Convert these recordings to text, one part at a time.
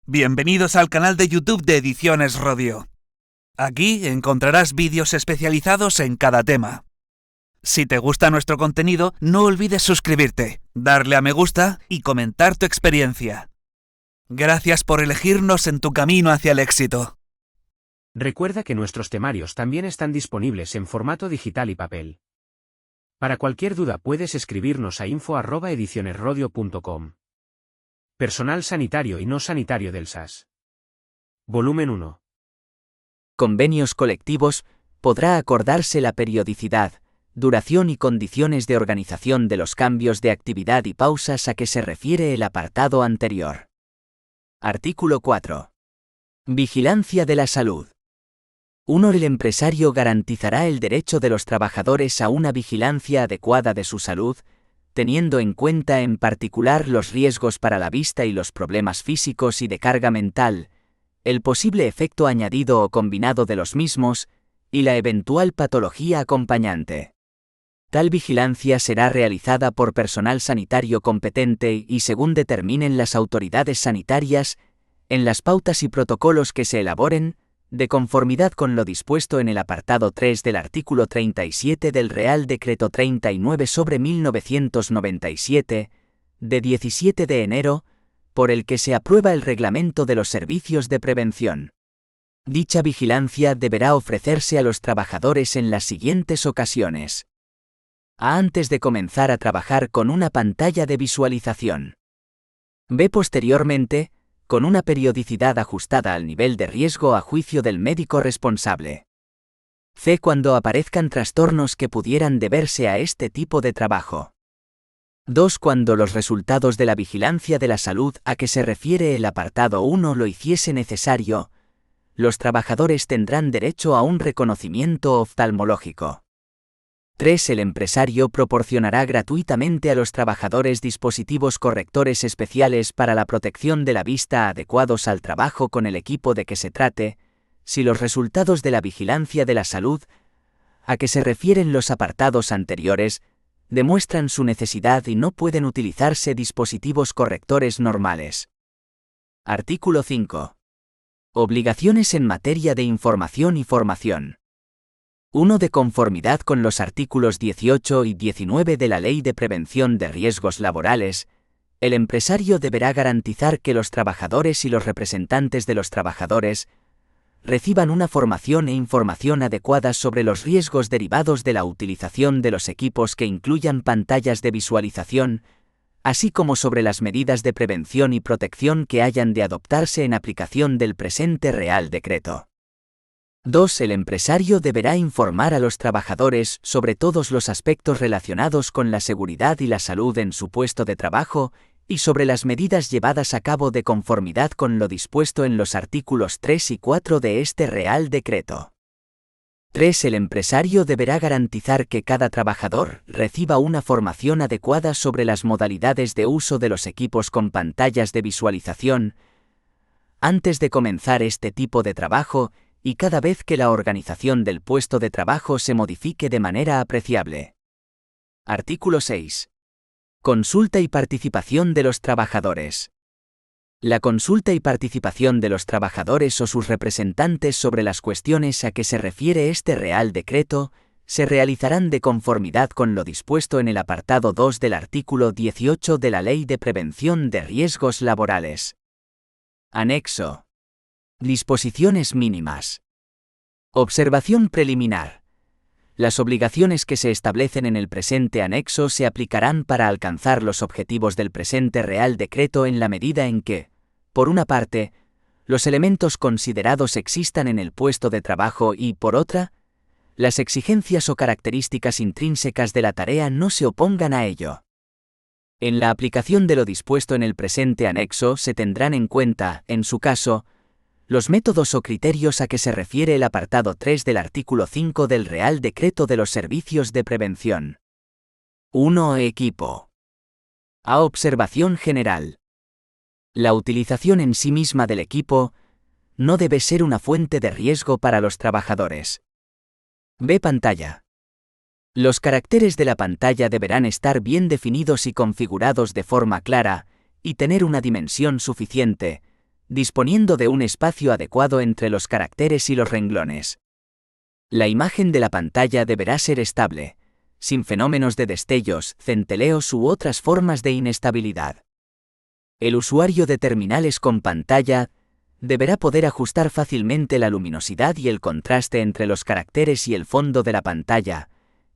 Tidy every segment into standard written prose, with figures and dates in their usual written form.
Bienvenidos al canal de YouTube de Ediciones Rodio. Aquí encontrarás vídeos especializados en cada tema. Si te gusta nuestro contenido, no olvides suscribirte, darle a me gusta y comentar tu experiencia. Gracias por elegirnos en tu camino hacia el éxito. Recuerda que nuestros temarios también están disponibles en formato digital y papel. Para cualquier duda puedes escribirnos a info@edicionesrodio.com. Personal sanitario y no sanitario del SAS. Volumen 1. Convenios colectivos, podrá acordarse la periodicidad, duración y condiciones de organización de los cambios de actividad y pausas a que se refiere el apartado anterior. Artículo 4. Vigilancia de la salud. 1. El empresario garantizará el derecho de los trabajadores a una vigilancia adecuada de su salud, teniendo en cuenta en particular los riesgos para la vista y los problemas físicos y de carga mental, el posible efecto añadido o combinado de los mismos, y la eventual patología acompañante. Tal vigilancia será realizada por personal sanitario competente y según determinen las autoridades sanitarias, en las pautas y protocolos que se elaboren, de conformidad con lo dispuesto en el apartado 3 del artículo 37 del Real Decreto 39/1997, de 17 de enero, por el que se aprueba el Reglamento de los Servicios de Prevención. Dicha vigilancia deberá ofrecerse a los trabajadores en las siguientes ocasiones. Antes de comenzar a trabajar con una pantalla de visualización. B. Posteriormente, con una periodicidad ajustada al nivel de riesgo a juicio del médico responsable. C. Cuando aparezcan trastornos que pudieran deberse a este tipo de trabajo. 2. Cuando los resultados de la vigilancia de la salud a que se refiere el apartado 1 lo hiciese necesario, los trabajadores tendrán derecho a un reconocimiento oftalmológico. 3. El empresario proporcionará gratuitamente a los trabajadores dispositivos correctores especiales para la protección de la vista adecuados al trabajo con el equipo de que se trate, si los resultados de la vigilancia de la salud, a que se refieren los apartados anteriores, demuestran su necesidad y no pueden utilizarse dispositivos correctores normales. Artículo 5. Obligaciones en materia de información y formación. 1. De conformidad con los artículos 18 y 19 de la Ley de Prevención de Riesgos Laborales, el empresario deberá garantizar que los trabajadores y los representantes de los trabajadores reciban una formación e información adecuadas sobre los riesgos derivados de la utilización de los equipos que incluyan pantallas de visualización, así como sobre las medidas de prevención y protección que hayan de adoptarse en aplicación del presente Real Decreto. 2. El empresario deberá informar a los trabajadores sobre todos los aspectos relacionados con la seguridad y la salud en su puesto de trabajo y sobre las medidas llevadas a cabo de conformidad con lo dispuesto en los artículos 3 y 4 de este Real Decreto. 3. El empresario deberá garantizar que cada trabajador reciba una formación adecuada sobre las modalidades de uso de los equipos con pantallas de visualización antes de comenzar este tipo de trabajo y cada vez que la organización del puesto de trabajo se modifique de manera apreciable. Artículo 6. Consulta y participación de los trabajadores. La consulta y participación de los trabajadores o sus representantes sobre las cuestiones a que se refiere este Real Decreto se realizarán de conformidad con lo dispuesto en el apartado 2 del artículo 18 de la Ley de Prevención de Riesgos Laborales. Anexo. Disposiciones mínimas. Observación preliminar. Las obligaciones que se establecen en el presente anexo se aplicarán para alcanzar los objetivos del presente Real Decreto en la medida en que, por una parte, los elementos considerados existan en el puesto de trabajo y, por otra, las exigencias o características intrínsecas de la tarea no se opongan a ello. En la aplicación de lo dispuesto en el presente anexo se tendrán en cuenta, en su caso, los métodos o criterios a que se refiere el apartado 3 del artículo 5 del Real Decreto de los Servicios de Prevención. 1. Equipo. A. Observación general. La utilización en sí misma del equipo no debe ser una fuente de riesgo para los trabajadores. B. Pantalla. Los caracteres de la pantalla deberán estar bien definidos y configurados de forma clara, y tener una dimensión suficiente, disponiendo de un espacio adecuado entre los caracteres y los renglones. La imagen de la pantalla deberá ser estable, sin fenómenos de destellos, centelleos u otras formas de inestabilidad. El usuario de terminales con pantalla deberá poder ajustar fácilmente la luminosidad y el contraste entre los caracteres y el fondo de la pantalla,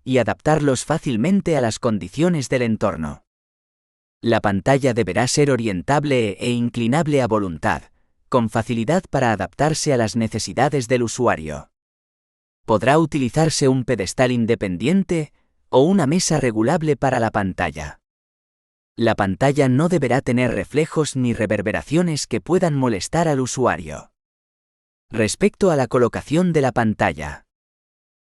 y adaptarlos fácilmente a las condiciones del entorno. La pantalla deberá ser orientable e inclinable a voluntad, con facilidad para adaptarse a las necesidades del usuario. Podrá utilizarse un pedestal independiente o una mesa regulable para la pantalla. La pantalla no deberá tener reflejos ni reverberaciones que puedan molestar al usuario. Respecto a la colocación de la pantalla.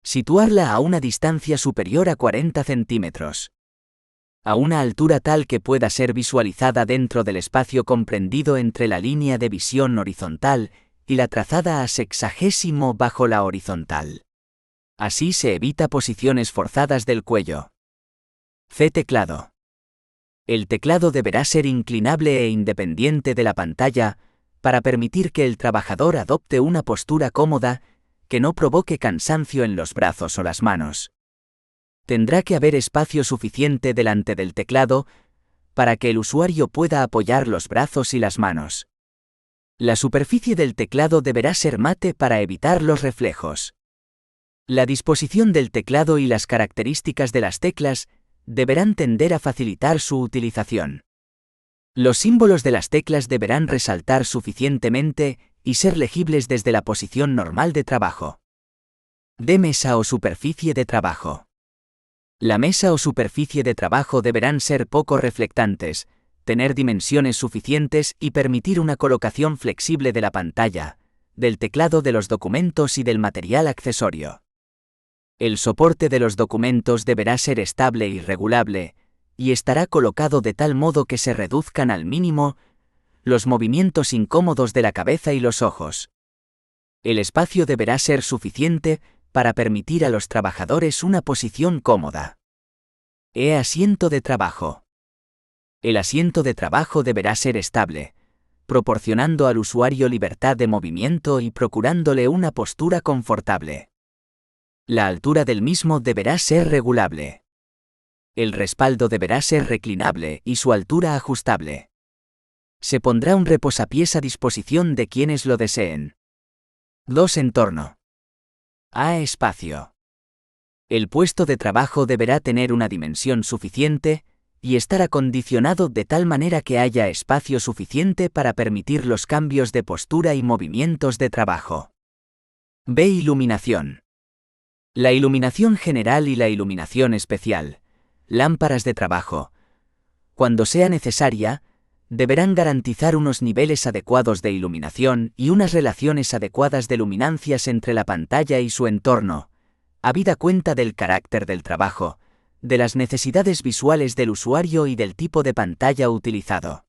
Situarla a una distancia superior a 40 centímetros. A una altura tal que pueda ser visualizada dentro del espacio comprendido entre la línea de visión horizontal y la trazada a sexagésimo bajo la horizontal. Así se evita posiciones forzadas del cuello. Teclado. El teclado deberá ser inclinable e independiente de la pantalla para permitir que el trabajador adopte una postura cómoda que no provoque cansancio en los brazos o las manos. Tendrá que haber espacio suficiente delante del teclado para que el usuario pueda apoyar los brazos y las manos. La superficie del teclado deberá ser mate para evitar los reflejos. La disposición del teclado y las características de las teclas deberán tender a facilitar su utilización. Los símbolos de las teclas deberán resaltar suficientemente y ser legibles desde la posición normal de trabajo. De mesa o superficie de trabajo. La mesa o superficie de trabajo deberán ser poco reflectantes, tener dimensiones suficientes y permitir una colocación flexible de la pantalla, del teclado, de los documentos y del material accesorio. El soporte de los documentos deberá ser estable y regulable, y estará colocado de tal modo que se reduzcan al mínimo los movimientos incómodos de la cabeza y los ojos. El espacio deberá ser suficiente para permitir a los trabajadores una posición cómoda. Asiento de trabajo. El asiento de trabajo deberá ser estable, proporcionando al usuario libertad de movimiento y procurándole una postura confortable. La altura del mismo deberá ser regulable. El respaldo deberá ser reclinable y su altura ajustable. Se pondrá un reposapiés a disposición de quienes lo deseen. 2. Entorno. Espacio. El puesto de trabajo deberá tener una dimensión suficiente y estar acondicionado de tal manera que haya espacio suficiente para permitir los cambios de postura y movimientos de trabajo. Iluminación. La iluminación general y la iluminación especial, lámparas de trabajo, cuando sea necesaria, deberán garantizar unos niveles adecuados de iluminación y unas relaciones adecuadas de luminancias entre la pantalla y su entorno, habida cuenta del carácter del trabajo, de las necesidades visuales del usuario y del tipo de pantalla utilizado.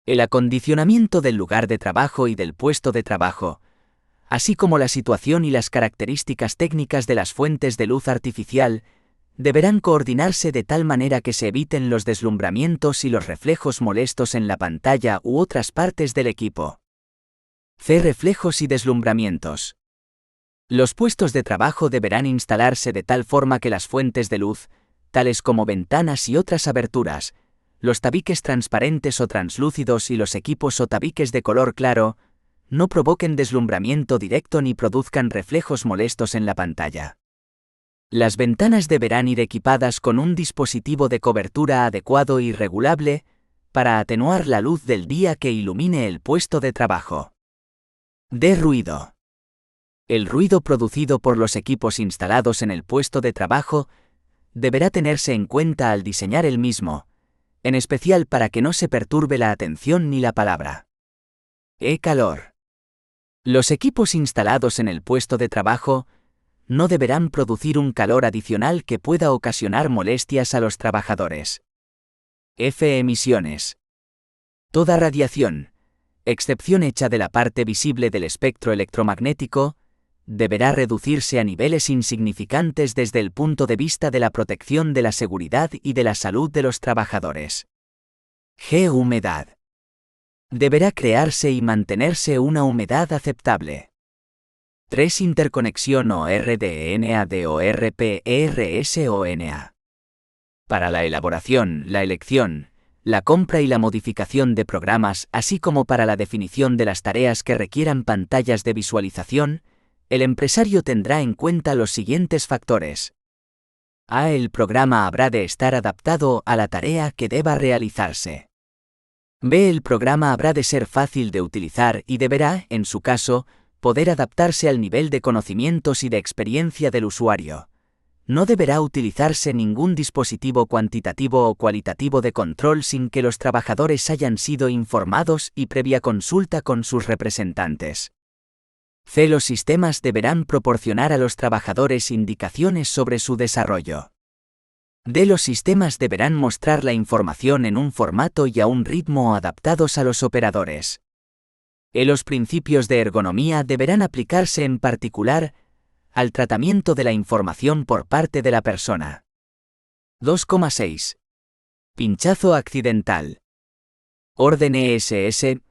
El acondicionamiento del lugar de trabajo y del puesto de trabajo, así como la situación y las características técnicas de las fuentes de luz artificial, deberán coordinarse de tal manera que se eviten los deslumbramientos y los reflejos molestos en la pantalla u otras partes del equipo. Reflejos y deslumbramientos. Los puestos de trabajo deberán instalarse de tal forma que las fuentes de luz, tales como ventanas y otras aberturas, los tabiques transparentes o translúcidos y los equipos o tabiques de color claro, no provoquen deslumbramiento directo ni produzcan reflejos molestos en la pantalla. Las ventanas deberán ir equipadas con un dispositivo de cobertura adecuado y regulable para atenuar la luz del día que ilumine el puesto de trabajo. Ruido. El ruido producido por los equipos instalados en el puesto de trabajo deberá tenerse en cuenta al diseñar el mismo, en especial para que no se perturbe la atención ni la palabra. Calor. Los equipos instalados en el puesto de trabajo no deberán producir un calor adicional que pueda ocasionar molestias a los trabajadores. Emisiones. Toda radiación, excepción hecha de la parte visible del espectro electromagnético, deberá reducirse a niveles insignificantes desde el punto de vista de la protección de la seguridad y de la salud de los trabajadores. Humedad. Deberá crearse y mantenerse una humedad aceptable. 3. Interconexión ORDNA-DORP-ERS-ONA. Para la elaboración, la elección, la compra y la modificación de programas, así como para la definición de las tareas que requieran pantallas de visualización, el empresario tendrá en cuenta los siguientes factores. A. El programa habrá de estar adaptado a la tarea que deba realizarse. B. El programa habrá de ser fácil de utilizar y deberá, en su caso, poder adaptarse al nivel de conocimientos y de experiencia del usuario. No deberá utilizarse ningún dispositivo cuantitativo o cualitativo de control sin que los trabajadores hayan sido informados y previa consulta con sus representantes. C. Los sistemas deberán proporcionar a los trabajadores indicaciones sobre su desarrollo. D. Los sistemas deberán mostrar la información en un formato y a un ritmo adaptados a los operadores. E. Los principios de ergonomía deberán aplicarse en particular al tratamiento de la información por parte de la persona. 2,6. Pinchazo accidental. Orden ESS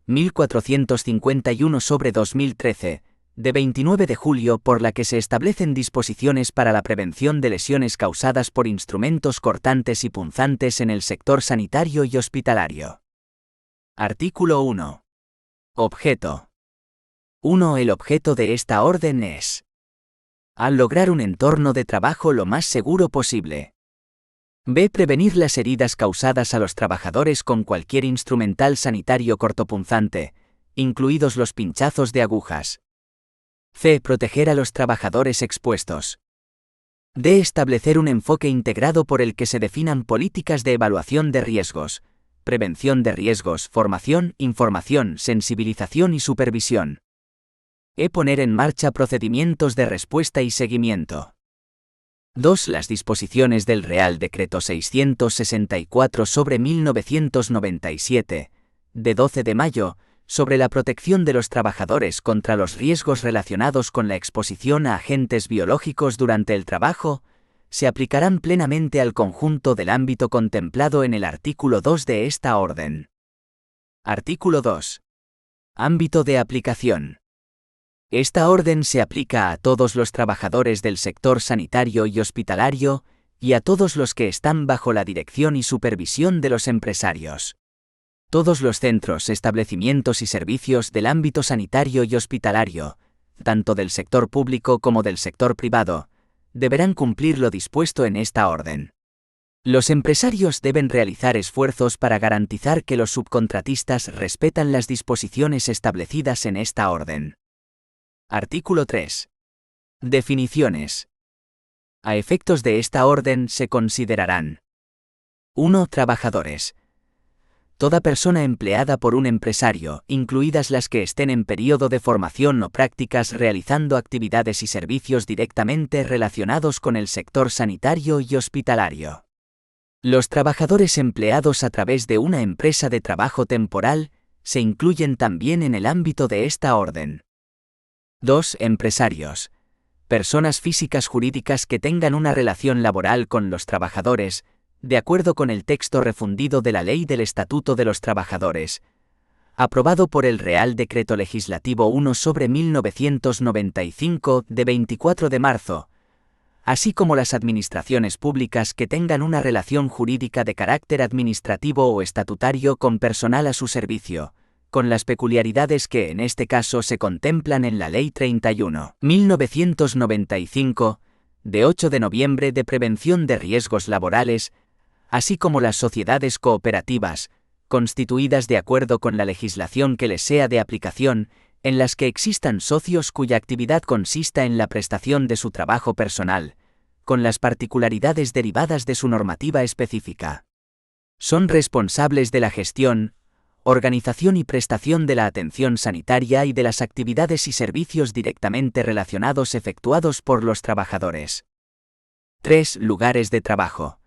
1451/2013, de 29 de julio, por la que se establecen disposiciones para la prevención de lesiones causadas por instrumentos cortantes y punzantes en el sector sanitario y hospitalario. Artículo 1. Objeto. 1. El objeto de esta orden es: a. Lograr un entorno de trabajo lo más seguro posible. B. Prevenir las heridas causadas a los trabajadores con cualquier instrumental sanitario cortopunzante, incluidos los pinchazos de agujas. C. Proteger a los trabajadores expuestos. D. Establecer un enfoque integrado por el que se definan políticas de evaluación de riesgos, prevención de riesgos, formación, información, sensibilización y supervisión. E. Poner en marcha procedimientos de respuesta y seguimiento. 2. Las disposiciones del Real Decreto 664/1997, de 12 de mayo, sobre la protección de los trabajadores contra los riesgos relacionados con la exposición a agentes biológicos durante el trabajo, se aplicarán plenamente al conjunto del ámbito contemplado en el artículo 2 de esta orden. Artículo 2. Ámbito de aplicación. Esta orden se aplica a todos los trabajadores del sector sanitario y hospitalario y a todos los que están bajo la dirección y supervisión de los empresarios. Todos los centros, establecimientos y servicios del ámbito sanitario y hospitalario, tanto del sector público como del sector privado, deberán cumplir lo dispuesto en esta orden. Los empresarios deben realizar esfuerzos para garantizar que los subcontratistas respetan las disposiciones establecidas en esta orden. Artículo 3. Definiciones. A efectos de esta orden se considerarán: 1. Trabajadores. Toda persona empleada por un empresario, incluidas las que estén en periodo de formación o prácticas realizando actividades y servicios directamente relacionados con el sector sanitario y hospitalario. Los trabajadores empleados a través de una empresa de trabajo temporal se incluyen también en el ámbito de esta orden. 2. Empresarios. Personas físicas jurídicas que tengan una relación laboral con los trabajadores, de acuerdo con el texto refundido de la Ley del Estatuto de los Trabajadores, aprobado por el Real Decreto Legislativo 1/1995 de 24 de marzo, así como las administraciones públicas que tengan una relación jurídica de carácter administrativo o estatutario con personal a su servicio, con las peculiaridades que en este caso se contemplan en la Ley 31/1995, de 8 de noviembre de Prevención de Riesgos Laborales, así como las sociedades cooperativas, constituidas de acuerdo con la legislación que les sea de aplicación, en las que existan socios cuya actividad consista en la prestación de su trabajo personal, con las particularidades derivadas de su normativa específica. Son responsables de la gestión, organización y prestación de la atención sanitaria y de las actividades y servicios directamente relacionados efectuados por los trabajadores. 3. Lugares de trabajo.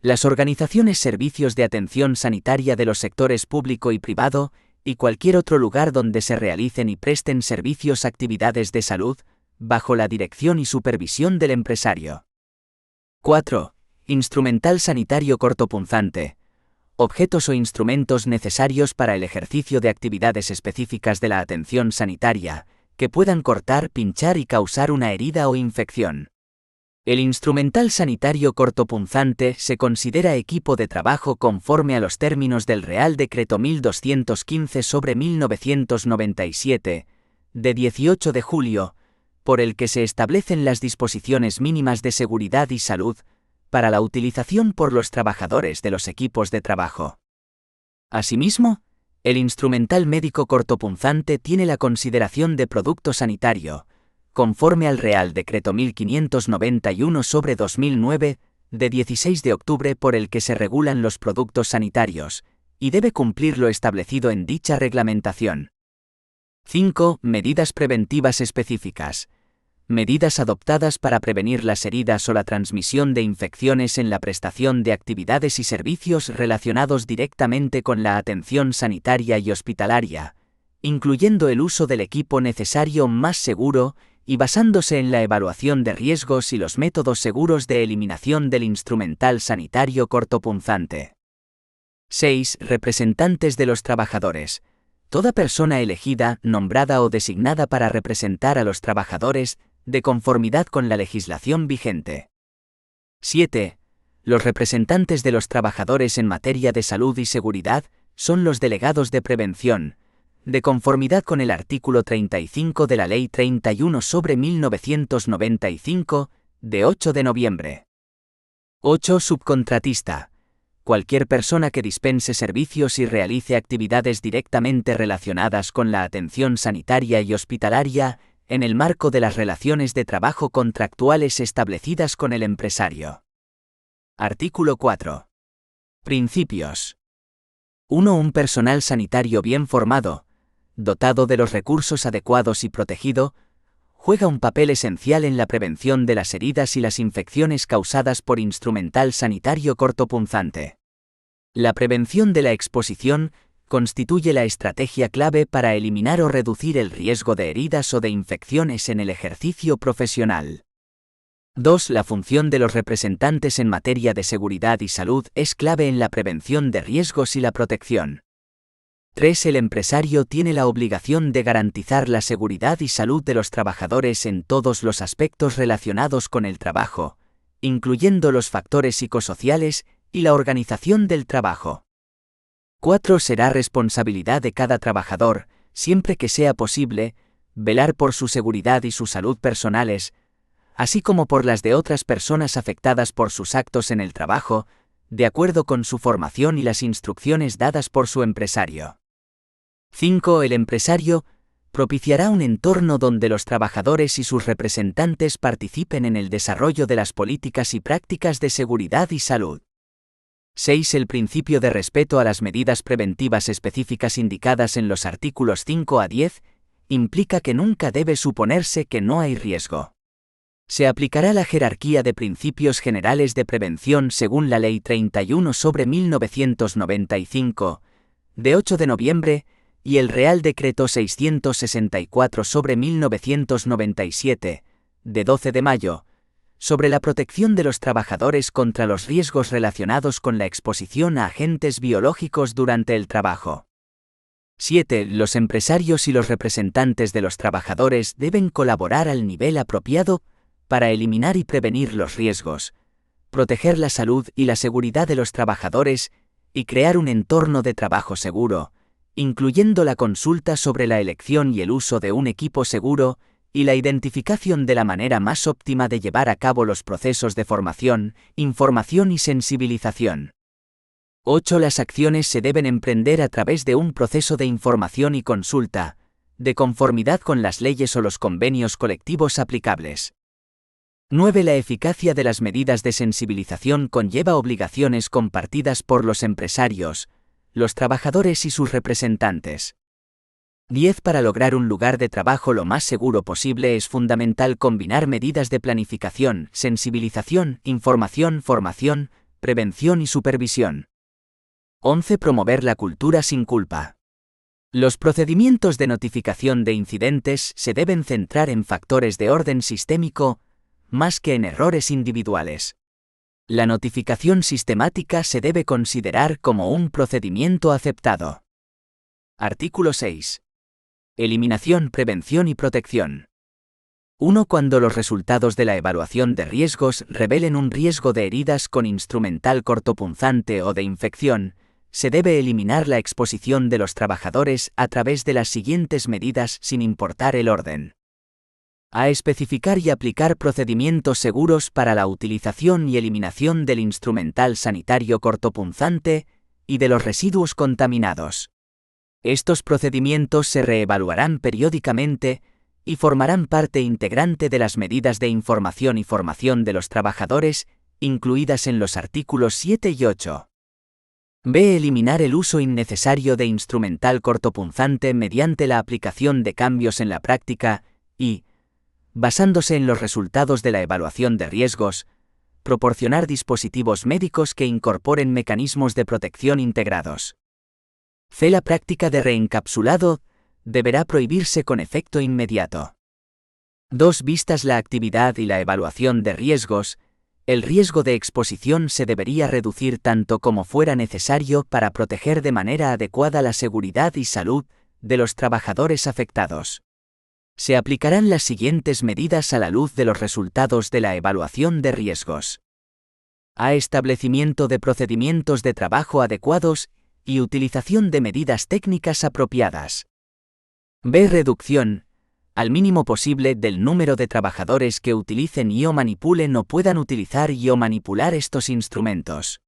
Las organizaciones servicios de atención sanitaria de los sectores público y privado, y cualquier otro lugar donde se realicen y presten servicios actividades de salud, bajo la dirección y supervisión del empresario. 4. Instrumental sanitario cortopunzante. objetos o instrumentos necesarios para el ejercicio de actividades específicas de la atención sanitaria, que puedan cortar, pinchar y causar una herida o infección. El instrumental sanitario cortopunzante se considera equipo de trabajo conforme a los términos del Real Decreto 1215/1997, de 18 de julio, por el que se establecen las disposiciones mínimas de seguridad y salud para la utilización por los trabajadores de los equipos de trabajo. Asimismo, el instrumental médico cortopunzante tiene la consideración de producto sanitario, conforme al Real Decreto 1591/2009, de 16 de octubre por el que se regulan los productos sanitarios, y debe cumplir lo establecido en dicha reglamentación. 5. Medidas preventivas específicas. Medidas adoptadas para prevenir las heridas o la transmisión de infecciones en la prestación de actividades y servicios relacionados directamente con la atención sanitaria y hospitalaria, incluyendo el uso del equipo necesario más seguro y basándose en la evaluación de riesgos y los métodos seguros de eliminación del instrumental sanitario cortopunzante. 6. Representantes de los trabajadores. Toda persona elegida, nombrada o designada para representar a los trabajadores, de conformidad con la legislación vigente. 7. Los representantes de los trabajadores en materia de salud y seguridad son los delegados de prevención, de conformidad con el artículo 35 de la Ley 31/1995, de 8 de noviembre. 8. Subcontratista. Cualquier persona que dispense servicios y realice actividades directamente relacionadas con la atención sanitaria y hospitalaria, en el marco de las relaciones de trabajo contractuales establecidas con el empresario. Artículo 4. Principios. 1. Un personal sanitario bien formado, dotado de los recursos adecuados y protegido, juega un papel esencial en la prevención de las heridas y las infecciones causadas por instrumental sanitario cortopunzante. La prevención de la exposición constituye la estrategia clave para eliminar o reducir el riesgo de heridas o de infecciones en el ejercicio profesional. 2. La función de los representantes en materia de seguridad y salud es clave en la prevención de riesgos y la protección. 3. El empresario tiene la obligación de garantizar la seguridad y salud de los trabajadores en todos los aspectos relacionados con el trabajo, incluyendo los factores psicosociales y la organización del trabajo. 4. Será responsabilidad de cada trabajador, siempre que sea posible, velar por su seguridad y su salud personales, así como por las de otras personas afectadas por sus actos en el trabajo, de acuerdo con su formación y las instrucciones dadas por su empresario. 5. El empresario propiciará un entorno donde los trabajadores y sus representantes participen en el desarrollo de las políticas y prácticas de seguridad y salud. 6. El principio de respeto a las medidas preventivas específicas indicadas en los artículos 5 a 10 implica que nunca debe suponerse que no hay riesgo. Se aplicará la jerarquía de principios generales de prevención según la Ley 31/1995, de 8 de noviembre, y el Real Decreto 664/1997, de 12 de mayo, sobre la protección de los trabajadores contra los riesgos relacionados con la exposición a agentes biológicos durante el trabajo. 7. Los empresarios y los representantes de los trabajadores deben colaborar al nivel apropiado para eliminar y prevenir los riesgos, proteger la salud y la seguridad de los trabajadores y crear un entorno de trabajo seguro, incluyendo la consulta sobre la elección y el uso de un equipo seguro y la identificación de la manera más óptima de llevar a cabo los procesos de formación, información y sensibilización. 8. Las acciones se deben emprender a través de un proceso de información y consulta, de conformidad con las leyes o los convenios colectivos aplicables. 9. La eficacia de las medidas de sensibilización conlleva obligaciones compartidas por los empresarios, los trabajadores y sus representantes. 10. Para lograr un lugar de trabajo lo más seguro posible es fundamental combinar medidas de planificación, sensibilización, información, formación, prevención y supervisión. 11. Promover la cultura sin culpa. Los procedimientos de notificación de incidentes se deben centrar en factores de orden sistémico, más que en errores individuales. La notificación sistemática se debe considerar como un procedimiento aceptado. Artículo 6. Eliminación, prevención y protección. 1. Cuando los resultados de la evaluación de riesgos revelen un riesgo de heridas con instrumental cortopunzante o de infección, se debe eliminar la exposición de los trabajadores a través de las siguientes medidas sin importar el orden. A. Especificar y aplicar procedimientos seguros para la utilización y eliminación del instrumental sanitario cortopunzante y de los residuos contaminados. Estos procedimientos se reevaluarán periódicamente y formarán parte integrante de las medidas de información y formación de los trabajadores, incluidas en los artículos 7 y 8. B. Eliminar el uso innecesario de instrumental cortopunzante mediante la aplicación de cambios en la práctica y, basándose en los resultados de la evaluación de riesgos, proporcionar dispositivos médicos que incorporen mecanismos de protección integrados. C. La práctica de reencapsulado deberá prohibirse con efecto inmediato. 2. Vistas la actividad y la evaluación de riesgos, el riesgo de exposición se debería reducir tanto como fuera necesario para proteger de manera adecuada la seguridad y salud de los trabajadores afectados. Se aplicarán las siguientes medidas a la luz de los resultados de la evaluación de riesgos. A. Establecimiento de procedimientos de trabajo adecuados y utilización de medidas técnicas apropiadas. B. Reducción, al mínimo posible, del número de trabajadores que utilicen y o manipulen o puedan utilizar y o manipular estos instrumentos.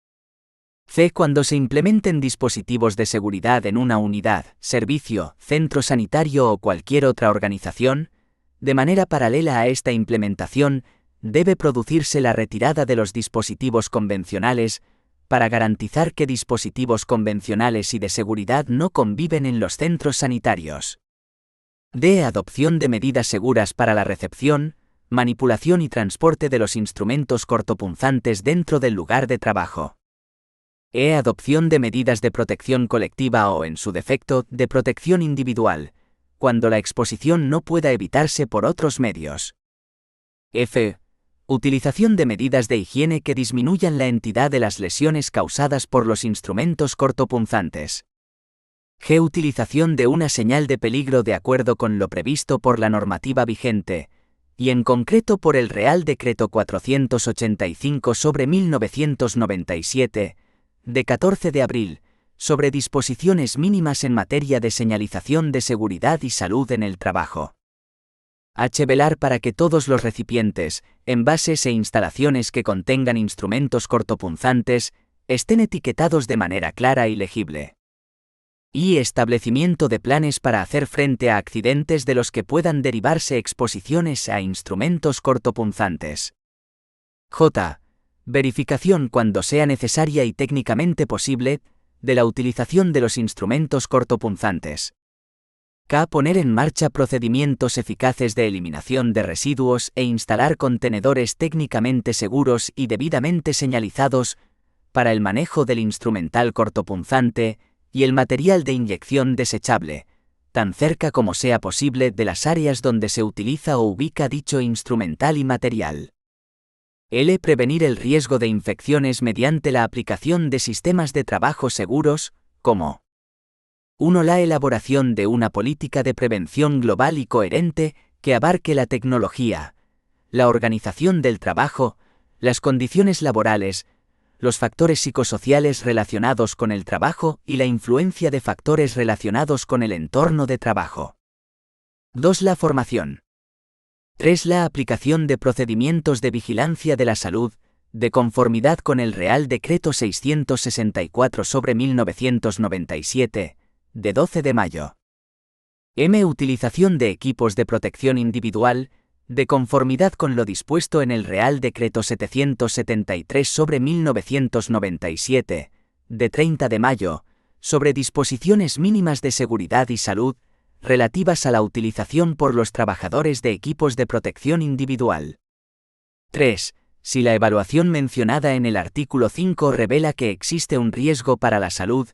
C. Cuando se implementen dispositivos de seguridad en una unidad, servicio, centro sanitario o cualquier otra organización, de manera paralela a esta implementación, debe producirse la retirada de los dispositivos convencionales para garantizar que dispositivos convencionales y de seguridad no conviven en los centros sanitarios. D. Adopción de medidas seguras para la recepción, manipulación y transporte de los instrumentos cortopunzantes dentro del lugar de trabajo. E. Adopción de medidas de protección colectiva o, en su defecto, de protección individual, cuando la exposición no pueda evitarse por otros medios. F. Utilización de medidas de higiene que disminuyan la entidad de las lesiones causadas por los instrumentos cortopunzantes. G. Utilización de una señal de peligro de acuerdo con lo previsto por la normativa vigente, y en concreto por el Real Decreto 485/1997, de 14 de abril, sobre disposiciones mínimas en materia de señalización de seguridad y salud en el trabajo. H. Velar para que todos los recipientes, envases e instalaciones que contengan instrumentos cortopunzantes estén etiquetados de manera clara y legible. Y. Establecimiento de planes para hacer frente a accidentes de los que puedan derivarse exposiciones a instrumentos cortopunzantes. J. Verificación cuando sea necesaria y técnicamente posible de la utilización de los instrumentos cortopunzantes. K. Poner en marcha procedimientos eficaces de eliminación de residuos e instalar contenedores técnicamente seguros y debidamente señalizados para el manejo del instrumental cortopunzante y el material de inyección desechable, tan cerca como sea posible de las áreas donde se utiliza o ubica dicho instrumental y material. L. Prevenir el riesgo de infecciones mediante la aplicación de sistemas de trabajo seguros, como 1. La elaboración de una política de prevención global y coherente que abarque la tecnología, la organización del trabajo, las condiciones laborales, los factores psicosociales relacionados con el trabajo y la influencia de factores relacionados con el entorno de trabajo. 2. La formación. 3. La aplicación de procedimientos de vigilancia de la salud, de conformidad con el Real Decreto 664/1997, de 12 de mayo. M. Utilización de equipos de protección individual, de conformidad con lo dispuesto en el Real Decreto 773/1997, de 30 de mayo, sobre disposiciones mínimas de seguridad y salud, relativas a la utilización por los trabajadores de equipos de protección individual. 3. Si la evaluación mencionada en el artículo 5 revela que existe un riesgo para la salud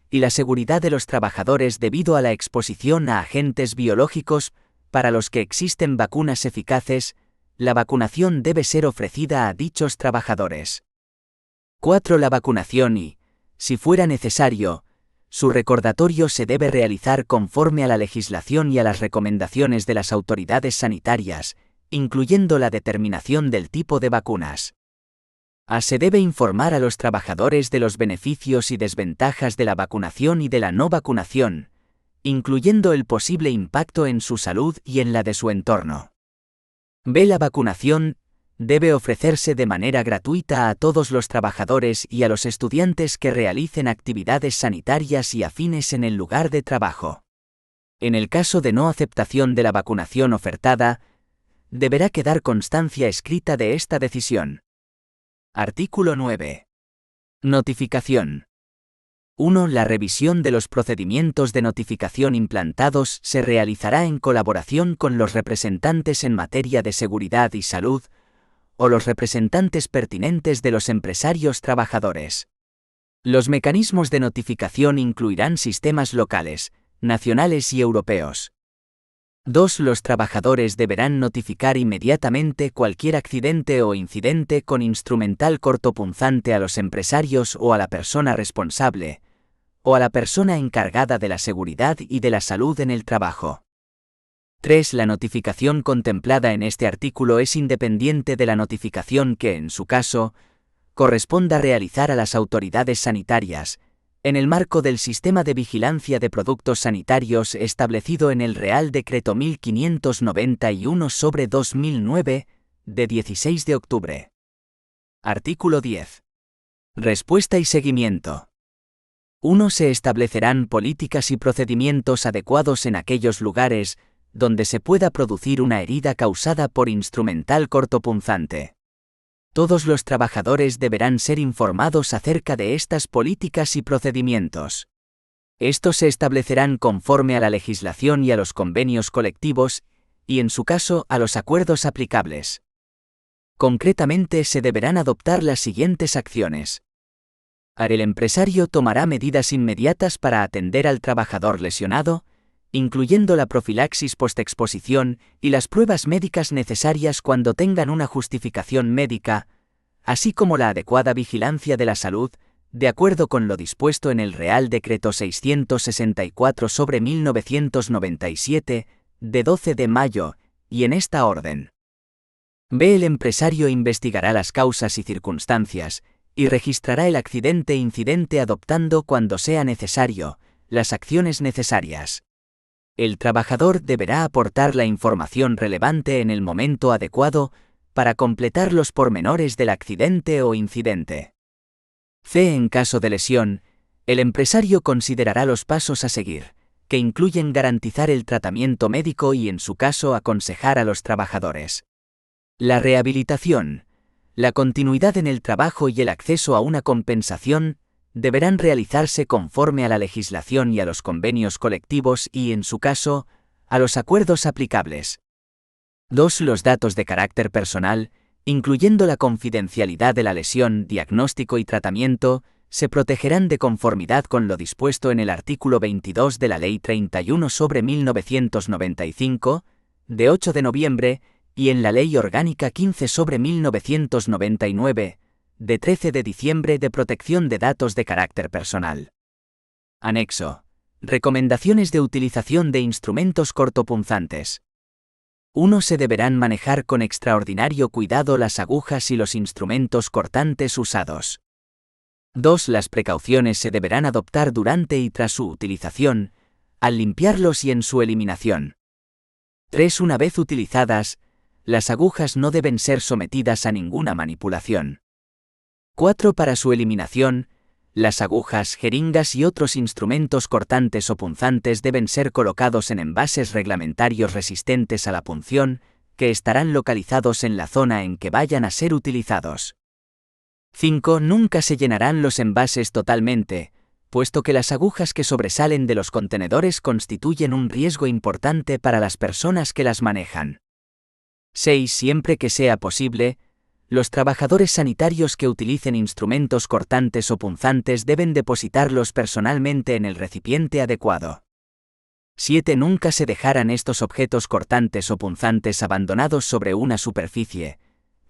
y la seguridad de los trabajadores debido a la exposición a agentes biológicos para los que existen vacunas eficaces, la vacunación debe ser ofrecida a dichos trabajadores. 4. La vacunación y, si fuera necesario, su recordatorio se debe realizar conforme a la legislación y a las recomendaciones de las autoridades sanitarias, incluyendo la determinación del tipo de vacunas. A. Se debe informar a los trabajadores de los beneficios y desventajas de la vacunación y de la no vacunación, incluyendo el posible impacto en su salud y en la de su entorno. B. La vacunación debe ofrecerse de manera gratuita a todos los trabajadores y a los estudiantes que realicen actividades sanitarias y afines en el lugar de trabajo. En el caso de no aceptación de la vacunación ofertada, deberá quedar constancia escrita de esta decisión. Artículo 9. Notificación. 1. La revisión de los procedimientos de notificación implantados se realizará en colaboración con los representantes en materia de seguridad y salud, o los representantes pertinentes de los empresarios trabajadores. Los mecanismos de notificación incluirán sistemas locales, nacionales y europeos. 2. Los trabajadores deberán notificar inmediatamente cualquier accidente o incidente con instrumental cortopunzante a los empresarios o a la persona responsable, o a la persona encargada de la seguridad y de la salud en el trabajo. 3. La notificación contemplada en este artículo es independiente de la notificación que, en su caso, corresponda realizar a las autoridades sanitarias, en el marco del Sistema de Vigilancia de Productos Sanitarios establecido en el Real Decreto 1591/2009, de 16 de octubre. Artículo 10. Respuesta y seguimiento. 1. Se establecerán políticas y procedimientos adecuados en aquellos lugares donde se pueda producir una herida causada por instrumental cortopunzante. Todos los trabajadores deberán ser informados acerca de estas políticas y procedimientos. Estos se establecerán conforme a la legislación y a los convenios colectivos, y en su caso a los acuerdos aplicables. Concretamente se deberán adoptar las siguientes acciones. El empresario tomará medidas inmediatas para atender al trabajador lesionado, incluyendo la profilaxis postexposición y las pruebas médicas necesarias cuando tengan una justificación médica, así como la adecuada vigilancia de la salud, de acuerdo con lo dispuesto en el Real Decreto 664/1997, de 12 de mayo, y en esta orden. B. El empresario investigará las causas y circunstancias, y registrará el accidente-incidente adoptando cuando sea necesario, las acciones necesarias. El trabajador deberá aportar la información relevante en el momento adecuado para completar los pormenores del accidente o incidente. C. En caso de lesión, el empresario considerará los pasos a seguir, que incluyen garantizar el tratamiento médico y en su caso aconsejar a los trabajadores. La rehabilitación, la continuidad en el trabajo y el acceso a una compensación deberán realizarse conforme a la legislación y a los convenios colectivos y, en su caso, a los acuerdos aplicables. 2. Los datos de carácter personal, incluyendo la confidencialidad de la lesión, diagnóstico y tratamiento, se protegerán de conformidad con lo dispuesto en el artículo 22 de la Ley 31/1995, de 8 de noviembre, y en la Ley Orgánica 15/1999, de 13 de diciembre de protección de datos de carácter personal. Anexo. Recomendaciones de utilización de instrumentos cortopunzantes. 1. Se deberán manejar con extraordinario cuidado las agujas y los instrumentos cortantes usados. 2. Las precauciones se deberán adoptar durante y tras su utilización, al limpiarlos y en su eliminación. 3. Una vez utilizadas, las agujas no deben ser sometidas a ninguna manipulación. 4. Para su eliminación, las agujas, jeringas y otros instrumentos cortantes o punzantes deben ser colocados en envases reglamentarios resistentes a la punción, que estarán localizados en la zona en que vayan a ser utilizados. 5. Nunca se llenarán los envases totalmente, puesto que las agujas que sobresalen de los contenedores constituyen un riesgo importante para las personas que las manejan. 6. Siempre que sea posible, los trabajadores sanitarios que utilicen instrumentos cortantes o punzantes deben depositarlos personalmente en el recipiente adecuado. 7. Nunca se dejarán estos objetos cortantes o punzantes abandonados sobre una superficie,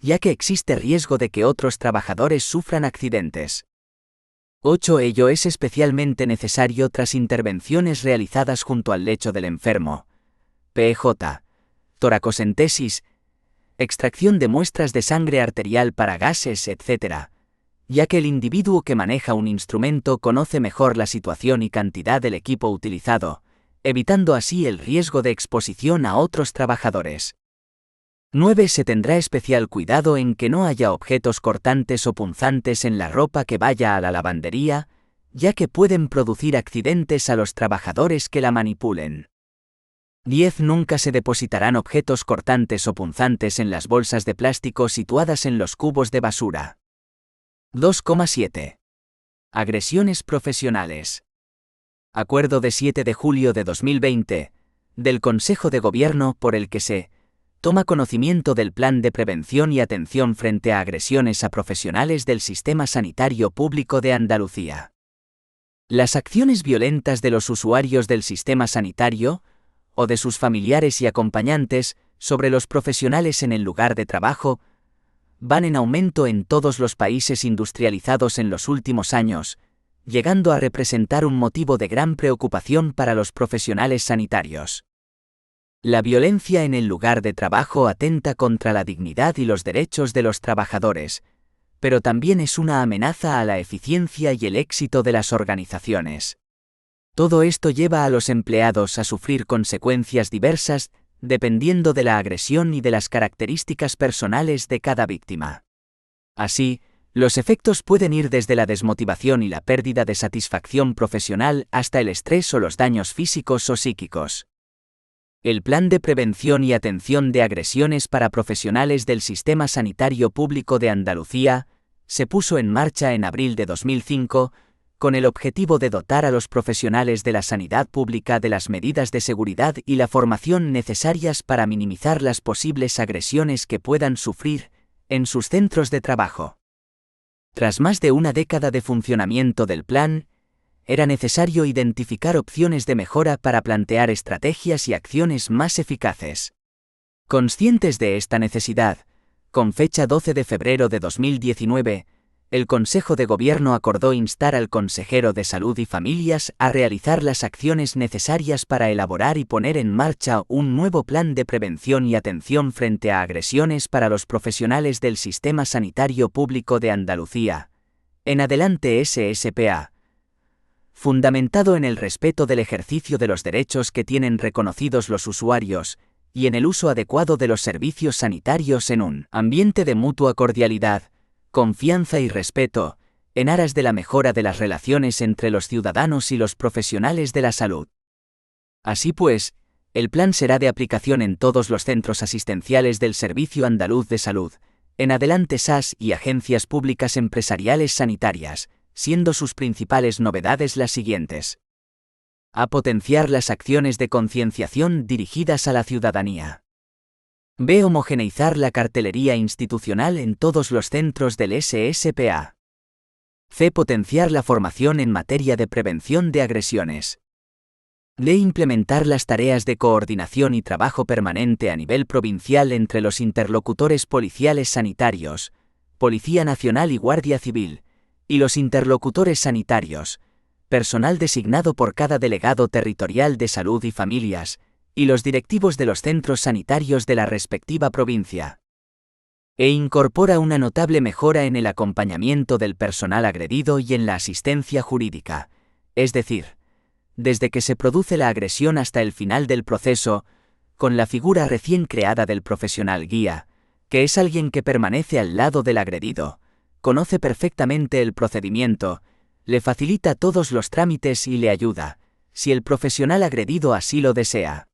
ya que existe riesgo de que otros trabajadores sufran accidentes. 8. Ello es especialmente necesario tras intervenciones realizadas junto al lecho del enfermo. PJ. Toracocentesis, extracción de muestras de sangre arterial para gases, etc., ya que el individuo que maneja un instrumento conoce mejor la situación y cantidad del equipo utilizado, evitando así el riesgo de exposición a otros trabajadores. 9. Se tendrá especial cuidado en que no haya objetos cortantes o punzantes en la ropa que vaya a la lavandería, ya que pueden producir accidentes a los trabajadores que la manipulen. 10. Nunca se depositarán objetos cortantes o punzantes en las bolsas de plástico situadas en los cubos de basura. 2,7. Agresiones profesionales. Acuerdo de 7 de julio de 2020, del Consejo de Gobierno por el que se toma conocimiento del Plan de Prevención y Atención frente a agresiones a profesionales del Sistema Sanitario Público de Andalucía. Las acciones violentas de los usuarios del sistema sanitario, o de sus familiares y acompañantes, sobre los profesionales en el lugar de trabajo, van en aumento en todos los países industrializados en los últimos años, llegando a representar un motivo de gran preocupación para los profesionales sanitarios. La violencia en el lugar de trabajo atenta contra la dignidad y los derechos de los trabajadores, pero también es una amenaza a la eficiencia y el éxito de las organizaciones. Todo esto lleva a los empleados a sufrir consecuencias diversas, dependiendo de la agresión y de las características personales de cada víctima. Así, los efectos pueden ir desde la desmotivación y la pérdida de satisfacción profesional hasta el estrés o los daños físicos o psíquicos. El Plan de Prevención y Atención de Agresiones para Profesionales del Sistema Sanitario Público de Andalucía se puso en marcha en abril de 2005, con el objetivo de dotar a los profesionales de la sanidad pública de las medidas de seguridad y la formación necesarias para minimizar las posibles agresiones que puedan sufrir en sus centros de trabajo. Tras más de una década de funcionamiento del plan, era necesario identificar opciones de mejora para plantear estrategias y acciones más eficaces. Conscientes de esta necesidad, con fecha 12 de febrero de 2019, el Consejo de Gobierno acordó instar al consejero de Salud y Familias a realizar las acciones necesarias para elaborar y poner en marcha un nuevo plan de prevención y atención frente a agresiones para los profesionales del Sistema Sanitario Público de Andalucía, en adelante SSPA, fundamentado en el respeto del ejercicio de los derechos que tienen reconocidos los usuarios, y en el uso adecuado de los servicios sanitarios en un ambiente de mutua cordialidad, confianza y respeto, en aras de la mejora de las relaciones entre los ciudadanos y los profesionales de la salud. Así pues, el plan será de aplicación en todos los centros asistenciales del Servicio Andaluz de Salud, en adelante SAS y agencias públicas empresariales sanitarias, siendo sus principales novedades las siguientes. A potenciar las acciones de concienciación dirigidas a la ciudadanía. B. Homogeneizar la cartelería institucional en todos los centros del SSPA. C. Potenciar la formación en materia de prevención de agresiones. D. Implementar las tareas de coordinación y trabajo permanente a nivel provincial entre los interlocutores policiales sanitarios, Policía Nacional y Guardia Civil, y los interlocutores sanitarios, personal designado por cada delegado territorial de salud y familias, y los directivos de los centros sanitarios de la respectiva provincia. E incorpora una notable mejora en el acompañamiento del personal agredido y en la asistencia jurídica, es decir, desde que se produce la agresión hasta el final del proceso, con la figura recién creada del profesional guía, que es alguien que permanece al lado del agredido, conoce perfectamente el procedimiento, le facilita todos los trámites y le ayuda, si el profesional agredido así lo desea.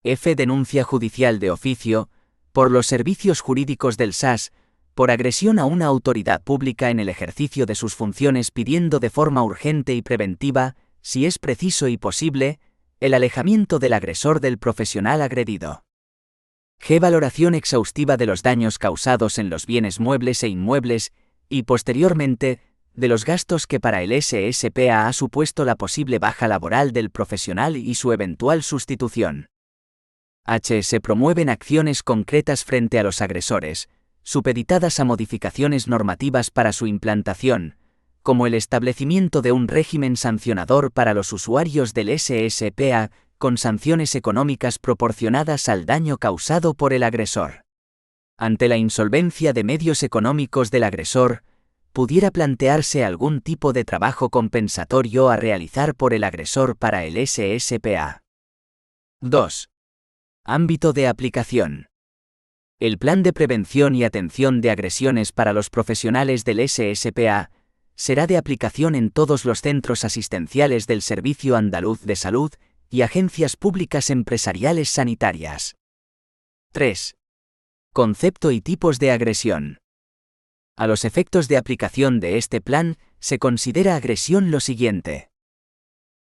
F. Denuncia judicial de oficio, por los servicios jurídicos del SAS, por agresión a una autoridad pública en el ejercicio de sus funciones pidiendo de forma urgente y preventiva, si es preciso y posible, el alejamiento del agresor del profesional agredido. G. Valoración exhaustiva de los daños causados en los bienes muebles e inmuebles, y posteriormente, de los gastos que para el SSPA ha supuesto la posible baja laboral del profesional y su eventual sustitución. H. Se promueven acciones concretas frente a los agresores, supeditadas a modificaciones normativas para su implantación, como el establecimiento de un régimen sancionador para los usuarios del SSPA, con sanciones económicas proporcionadas al daño causado por el agresor. Ante la insolvencia de medios económicos del agresor, pudiera plantearse algún tipo de trabajo compensatorio a realizar por el agresor para el SSPA. 2. Ámbito de aplicación. El Plan de Prevención y Atención de Agresiones para los profesionales del SSPA será de aplicación en todos los centros asistenciales del Servicio Andaluz de Salud y agencias públicas empresariales sanitarias. 3. Concepto y tipos de agresión. A los efectos de aplicación de este plan, se considera agresión lo siguiente: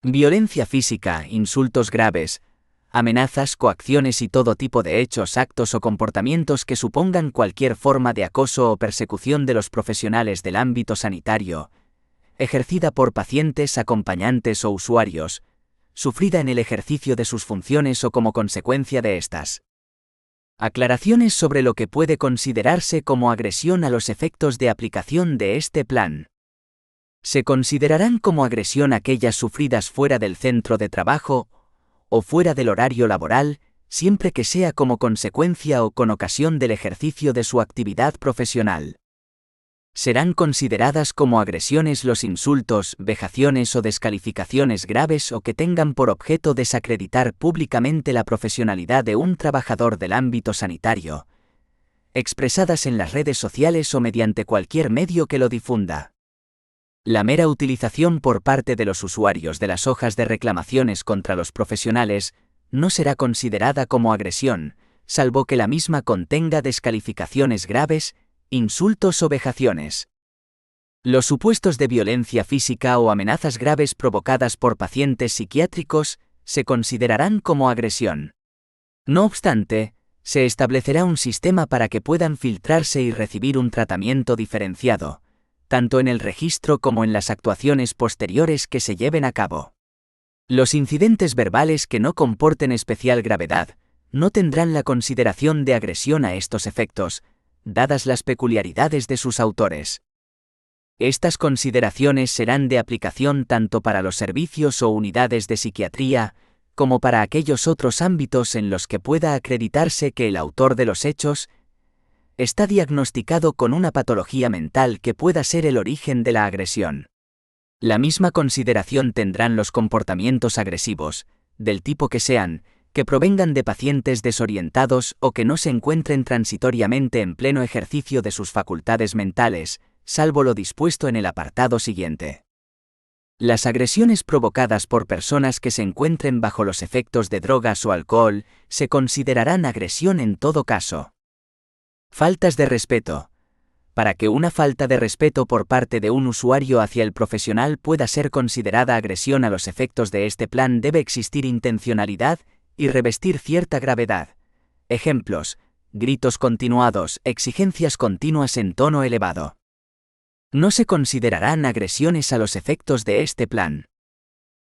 violencia física, insultos graves, amenazas, coacciones y todo tipo de hechos, actos o comportamientos que supongan cualquier forma de acoso o persecución de los profesionales del ámbito sanitario, ejercida por pacientes, acompañantes o usuarios, sufrida en el ejercicio de sus funciones o como consecuencia de estas. Aclaraciones sobre lo que puede considerarse como agresión a los efectos de aplicación de este plan. Se considerarán como agresión aquellas sufridas fuera del centro de trabajo o fuera del horario laboral, siempre que sea como consecuencia o con ocasión del ejercicio de su actividad profesional. Serán consideradas como agresiones los insultos, vejaciones o descalificaciones graves o que tengan por objeto desacreditar públicamente la profesionalidad de un trabajador del ámbito sanitario, expresadas en las redes sociales o mediante cualquier medio que lo difunda. La mera utilización por parte de los usuarios de las hojas de reclamaciones contra los profesionales no será considerada como agresión, salvo que la misma contenga descalificaciones graves, insultos o vejaciones. Los supuestos de violencia física o amenazas graves provocadas por pacientes psiquiátricos se considerarán como agresión. No obstante, se establecerá un sistema para que puedan filtrarse y recibir un tratamiento diferenciado, tanto en el registro como en las actuaciones posteriores que se lleven a cabo. Los incidentes verbales que no comporten especial gravedad no tendrán la consideración de agresión a estos efectos, dadas las peculiaridades de sus autores. Estas consideraciones serán de aplicación tanto para los servicios o unidades de psiquiatría, como para aquellos otros ámbitos en los que pueda acreditarse que el autor de los hechos está diagnosticado con una patología mental que pueda ser el origen de la agresión. La misma consideración tendrán los comportamientos agresivos, del tipo que sean, que provengan de pacientes desorientados o que no se encuentren transitoriamente en pleno ejercicio de sus facultades mentales, salvo lo dispuesto en el apartado siguiente. Las agresiones provocadas por personas que se encuentren bajo los efectos de drogas o alcohol se considerarán agresión en todo caso. Faltas de respeto. Para que una falta de respeto por parte de un usuario hacia el profesional pueda ser considerada agresión a los efectos de este plan, debe existir intencionalidad y revestir cierta gravedad. Ejemplos: gritos continuados, exigencias continuas en tono elevado. No se considerarán agresiones a los efectos de este plan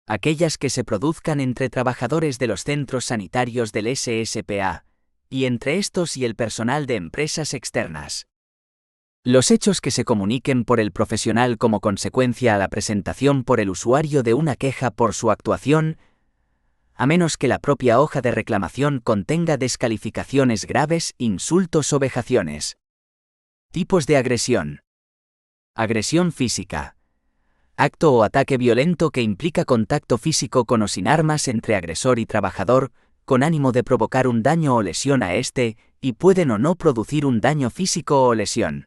aquellas que se produzcan entre trabajadores de los centros sanitarios del SSPA, y entre estos y el personal de empresas externas. Los hechos que se comuniquen por el profesional como consecuencia a la presentación por el usuario de una queja por su actuación, a menos que la propia hoja de reclamación contenga descalificaciones graves, insultos o vejaciones. Tipos de agresión. Agresión física. Acto o ataque violento que implica contacto físico con o sin armas entre agresor y trabajador, con ánimo de provocar un daño o lesión a éste, y pueden o no producir un daño físico o lesión.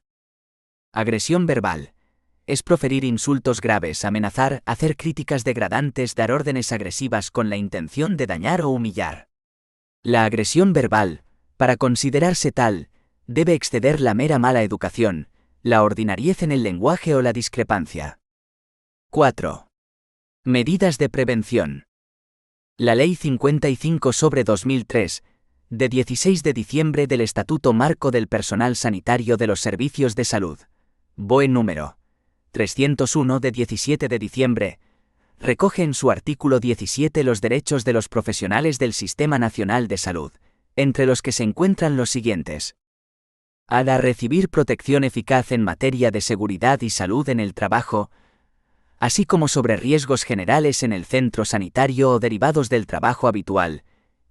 Agresión verbal. Es proferir insultos graves, amenazar, hacer críticas degradantes, dar órdenes agresivas con la intención de dañar o humillar. La agresión verbal, para considerarse tal, debe exceder la mera mala educación, la ordinariez en el lenguaje o la discrepancia. 4. Medidas de prevención. La Ley 55/2003, de 16 de diciembre del Estatuto Marco del Personal Sanitario de los Servicios de Salud, BOE número 301 de 17 de diciembre, recoge en su artículo 17 los derechos de los profesionales del Sistema Nacional de Salud, entre los que se encuentran los siguientes. Para recibir protección eficaz en materia de seguridad y salud en el trabajo, así como sobre riesgos generales en el centro sanitario o derivados del trabajo habitual,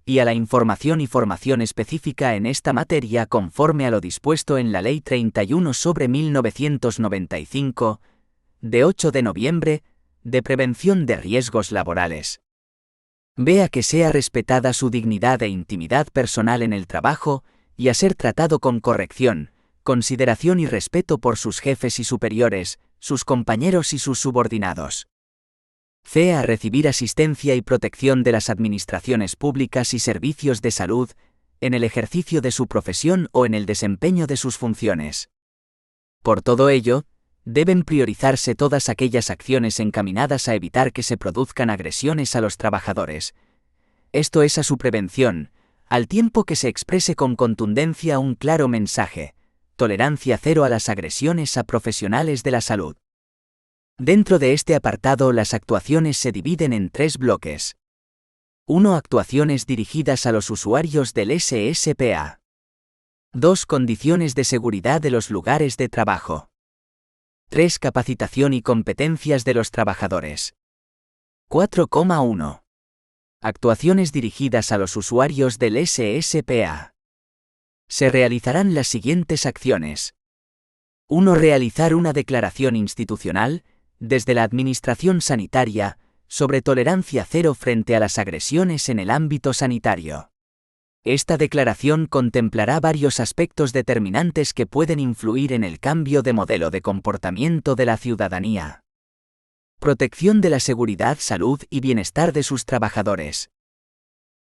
y a la información y formación específica en esta materia conforme a lo dispuesto en la Ley 31/1995, de 8 de noviembre, de prevención de riesgos laborales. Vea que sea respetada su dignidad e intimidad personal en el trabajo y a ser tratado con corrección, consideración y respeto por sus jefes y superiores, sus compañeros y sus subordinados. C. A recibir asistencia y protección de las administraciones públicas y servicios de salud, en el ejercicio de su profesión o en el desempeño de sus funciones. Por todo ello, deben priorizarse todas aquellas acciones encaminadas a evitar que se produzcan agresiones a los trabajadores. Esto es a su prevención, al tiempo que se exprese con contundencia un claro mensaje: tolerancia cero a las agresiones a profesionales de la salud. Dentro de este apartado, las actuaciones se dividen en 3 bloques. 1. Actuaciones dirigidas a los usuarios del SSPA. 2. Condiciones de seguridad de los lugares de trabajo. 3. Capacitación y competencias de los trabajadores. 4,1. Actuaciones dirigidas a los usuarios del SSPA. Se realizarán las siguientes acciones. 1. Realizar una declaración institucional, desde la Administración Sanitaria, sobre tolerancia cero frente a las agresiones en el ámbito sanitario. Esta declaración contemplará varios aspectos determinantes que pueden influir en el cambio de modelo de comportamiento de la ciudadanía. Protección de la seguridad, salud y bienestar de sus trabajadores.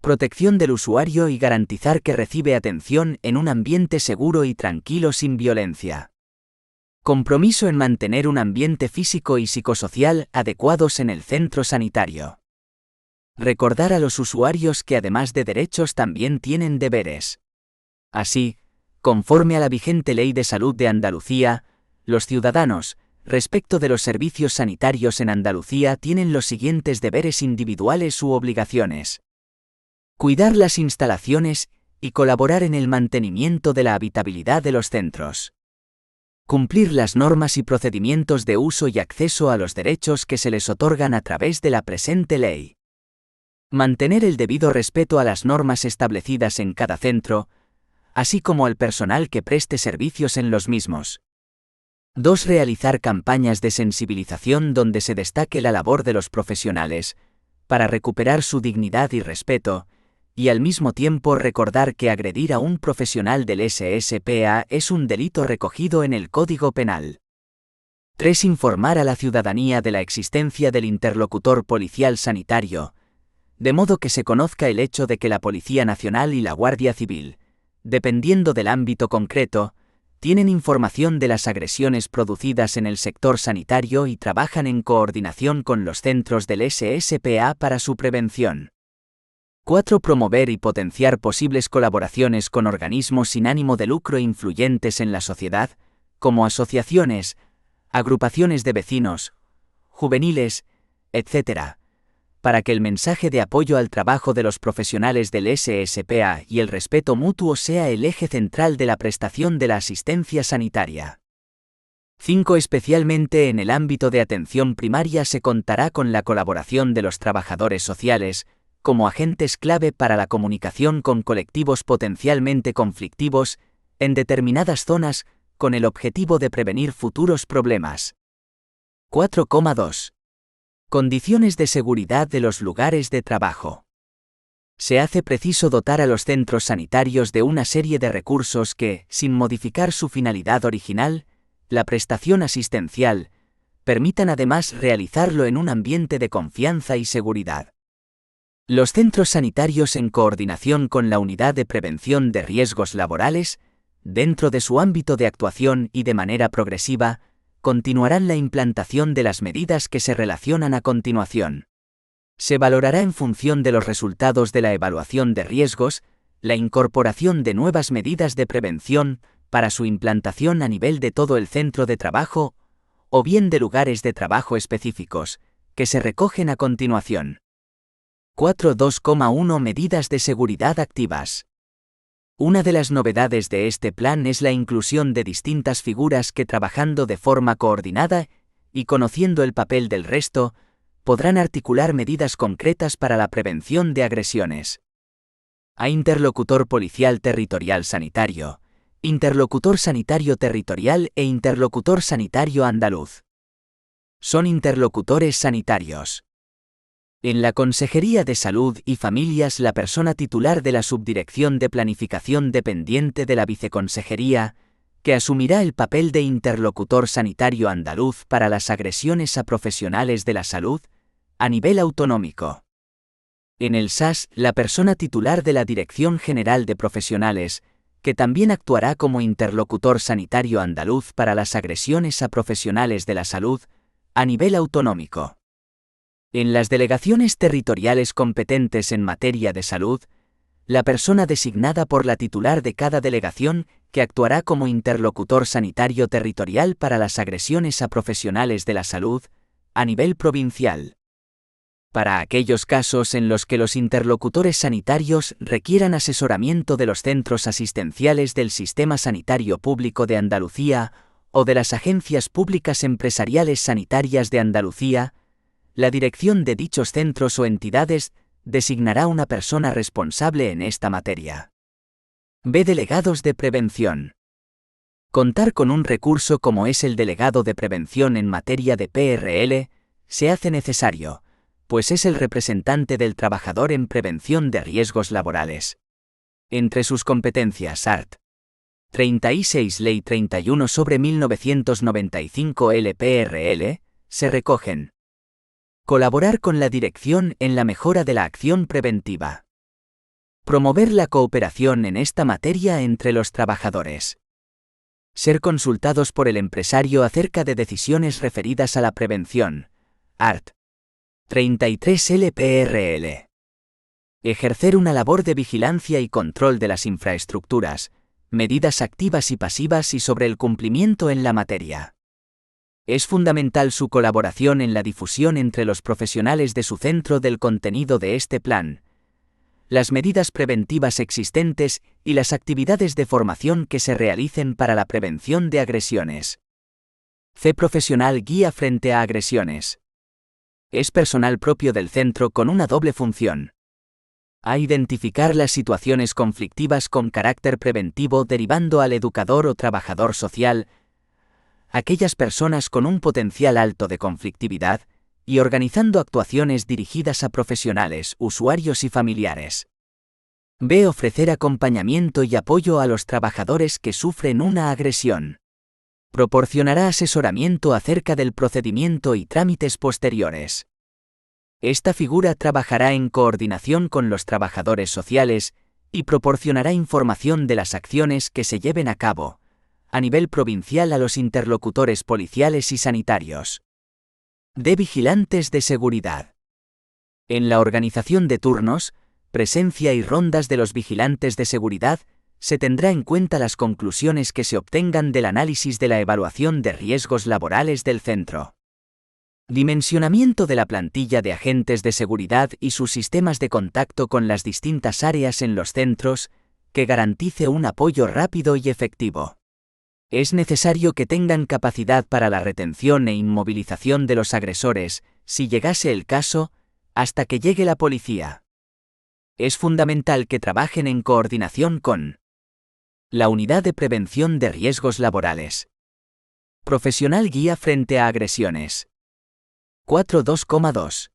Protección del usuario y garantizar que recibe atención en un ambiente seguro y tranquilo sin violencia. Compromiso en mantener un ambiente físico y psicosocial adecuados en el centro sanitario. Recordar a los usuarios que además de derechos también tienen deberes. Así, conforme a la vigente Ley de Salud de Andalucía, los ciudadanos, respecto de los servicios sanitarios en Andalucía, tienen los siguientes deberes individuales u obligaciones. Cuidar las instalaciones y colaborar en el mantenimiento de la habitabilidad de los centros. Cumplir las normas y procedimientos de uso y acceso a los derechos que se les otorgan a través de la presente ley. Mantener el debido respeto a las normas establecidas en cada centro, así como al personal que preste servicios en los mismos. 2. Realizar campañas de sensibilización donde se destaque la labor de los profesionales, para recuperar su dignidad y respeto, y al mismo tiempo recordar que agredir a un profesional del SSPA es un delito recogido en el Código Penal. 3. Informar a la ciudadanía de la existencia del interlocutor policial sanitario, de modo que se conozca el hecho de que la Policía Nacional y la Guardia Civil, dependiendo del ámbito concreto, tienen información de las agresiones producidas en el sector sanitario y trabajan en coordinación con los centros del SSPA para su prevención. 4. Promover y potenciar posibles colaboraciones con organismos sin ánimo de lucro influyentes en la sociedad, como asociaciones, agrupaciones de vecinos, juveniles, etc., para que el mensaje de apoyo al trabajo de los profesionales del SSPA y el respeto mutuo sea el eje central de la prestación de la asistencia sanitaria. 5. Especialmente en el ámbito de atención primaria se contará con la colaboración de los trabajadores sociales, como agentes clave para la comunicación con colectivos potencialmente conflictivos, en determinadas zonas, con el objetivo de prevenir futuros problemas. 4,2. Condiciones de seguridad de los lugares de trabajo. Se hace preciso dotar a los centros sanitarios de una serie de recursos que, sin modificar su finalidad original, la prestación asistencial, permitan además realizarlo en un ambiente de confianza y seguridad. Los centros sanitarios, en coordinación con la Unidad de Prevención de Riesgos Laborales, dentro de su ámbito de actuación y de manera progresiva, continuarán la implantación de las medidas que se relacionan a continuación. Se valorará en función de los resultados de la evaluación de riesgos, la incorporación de nuevas medidas de prevención para su implantación a nivel de todo el centro de trabajo, o bien de lugares de trabajo específicos, que se recogen a continuación. 4.2,1 Medidas de seguridad activas. Una de las novedades de este plan es la inclusión de distintas figuras que, trabajando de forma coordinada y conociendo el papel del resto, podrán articular medidas concretas para la prevención de agresiones. A interlocutor policial territorial sanitario, interlocutor sanitario territorial e interlocutor sanitario andaluz. Son interlocutores sanitarios. En la Consejería de Salud y Familias, la persona titular de la Subdirección de Planificación dependiente de la Viceconsejería, que asumirá el papel de interlocutor sanitario andaluz para las agresiones a profesionales de la salud, a nivel autonómico. En el SAS, la persona titular de la Dirección General de Profesionales, que también actuará como interlocutor sanitario andaluz para las agresiones a profesionales de la salud, a nivel autonómico. En las delegaciones territoriales competentes en materia de salud, la persona designada por la titular de cada delegación, que actuará como interlocutor sanitario territorial para las agresiones a profesionales de la salud, a nivel provincial. Para aquellos casos en los que los interlocutores sanitarios requieran asesoramiento de los centros asistenciales del Sistema Sanitario Público de Andalucía o de las agencias públicas empresariales sanitarias de Andalucía, la dirección de dichos centros o entidades designará una persona responsable en esta materia. B. Delegados de prevención. Contar con un recurso como es el delegado de prevención en materia de PRL se hace necesario, pues es el representante del trabajador en prevención de riesgos laborales. Entre sus competencias art. 36 Ley 31/1995 LPRL, se recogen: colaborar con la dirección en la mejora de la acción preventiva. Promover la cooperación en esta materia entre los trabajadores. Ser consultados por el empresario acerca de decisiones referidas a la prevención. Art. 33 LPRL. Ejercer una labor de vigilancia y control de las infraestructuras, medidas activas y pasivas y sobre el cumplimiento en la materia. Es fundamental su colaboración en la difusión entre los profesionales de su centro del contenido de este plan, las medidas preventivas existentes y las actividades de formación que se realicen para la prevención de agresiones. C. Profesional guía frente a agresiones. Es personal propio del centro con una doble función. A. Identificar las situaciones conflictivas con carácter preventivo derivando al educador o trabajador social, aquellas personas con un potencial alto de conflictividad, y organizando actuaciones dirigidas a profesionales, usuarios y familiares. B. Ofrecer acompañamiento y apoyo a los trabajadores que sufren una agresión. Proporcionará asesoramiento acerca del procedimiento y trámites posteriores. Esta figura trabajará en coordinación con los trabajadores sociales y proporcionará información de las acciones que se lleven a cabo, a nivel provincial, a los interlocutores policiales y sanitarios. D. Vigilantes de seguridad. En la organización de turnos, presencia y rondas de los vigilantes de seguridad, se tendrá en cuenta las conclusiones que se obtengan del análisis de la evaluación de riesgos laborales del centro. Dimensionamiento de la plantilla de agentes de seguridad y sus sistemas de contacto con las distintas áreas en los centros, que garantice un apoyo rápido y efectivo. Es necesario que tengan capacidad para la retención e inmovilización de los agresores, si llegase el caso, hasta que llegue la policía. Es fundamental que trabajen en coordinación con la Unidad de Prevención de Riesgos Laborales. Profesional guía frente a agresiones. 4.2.2.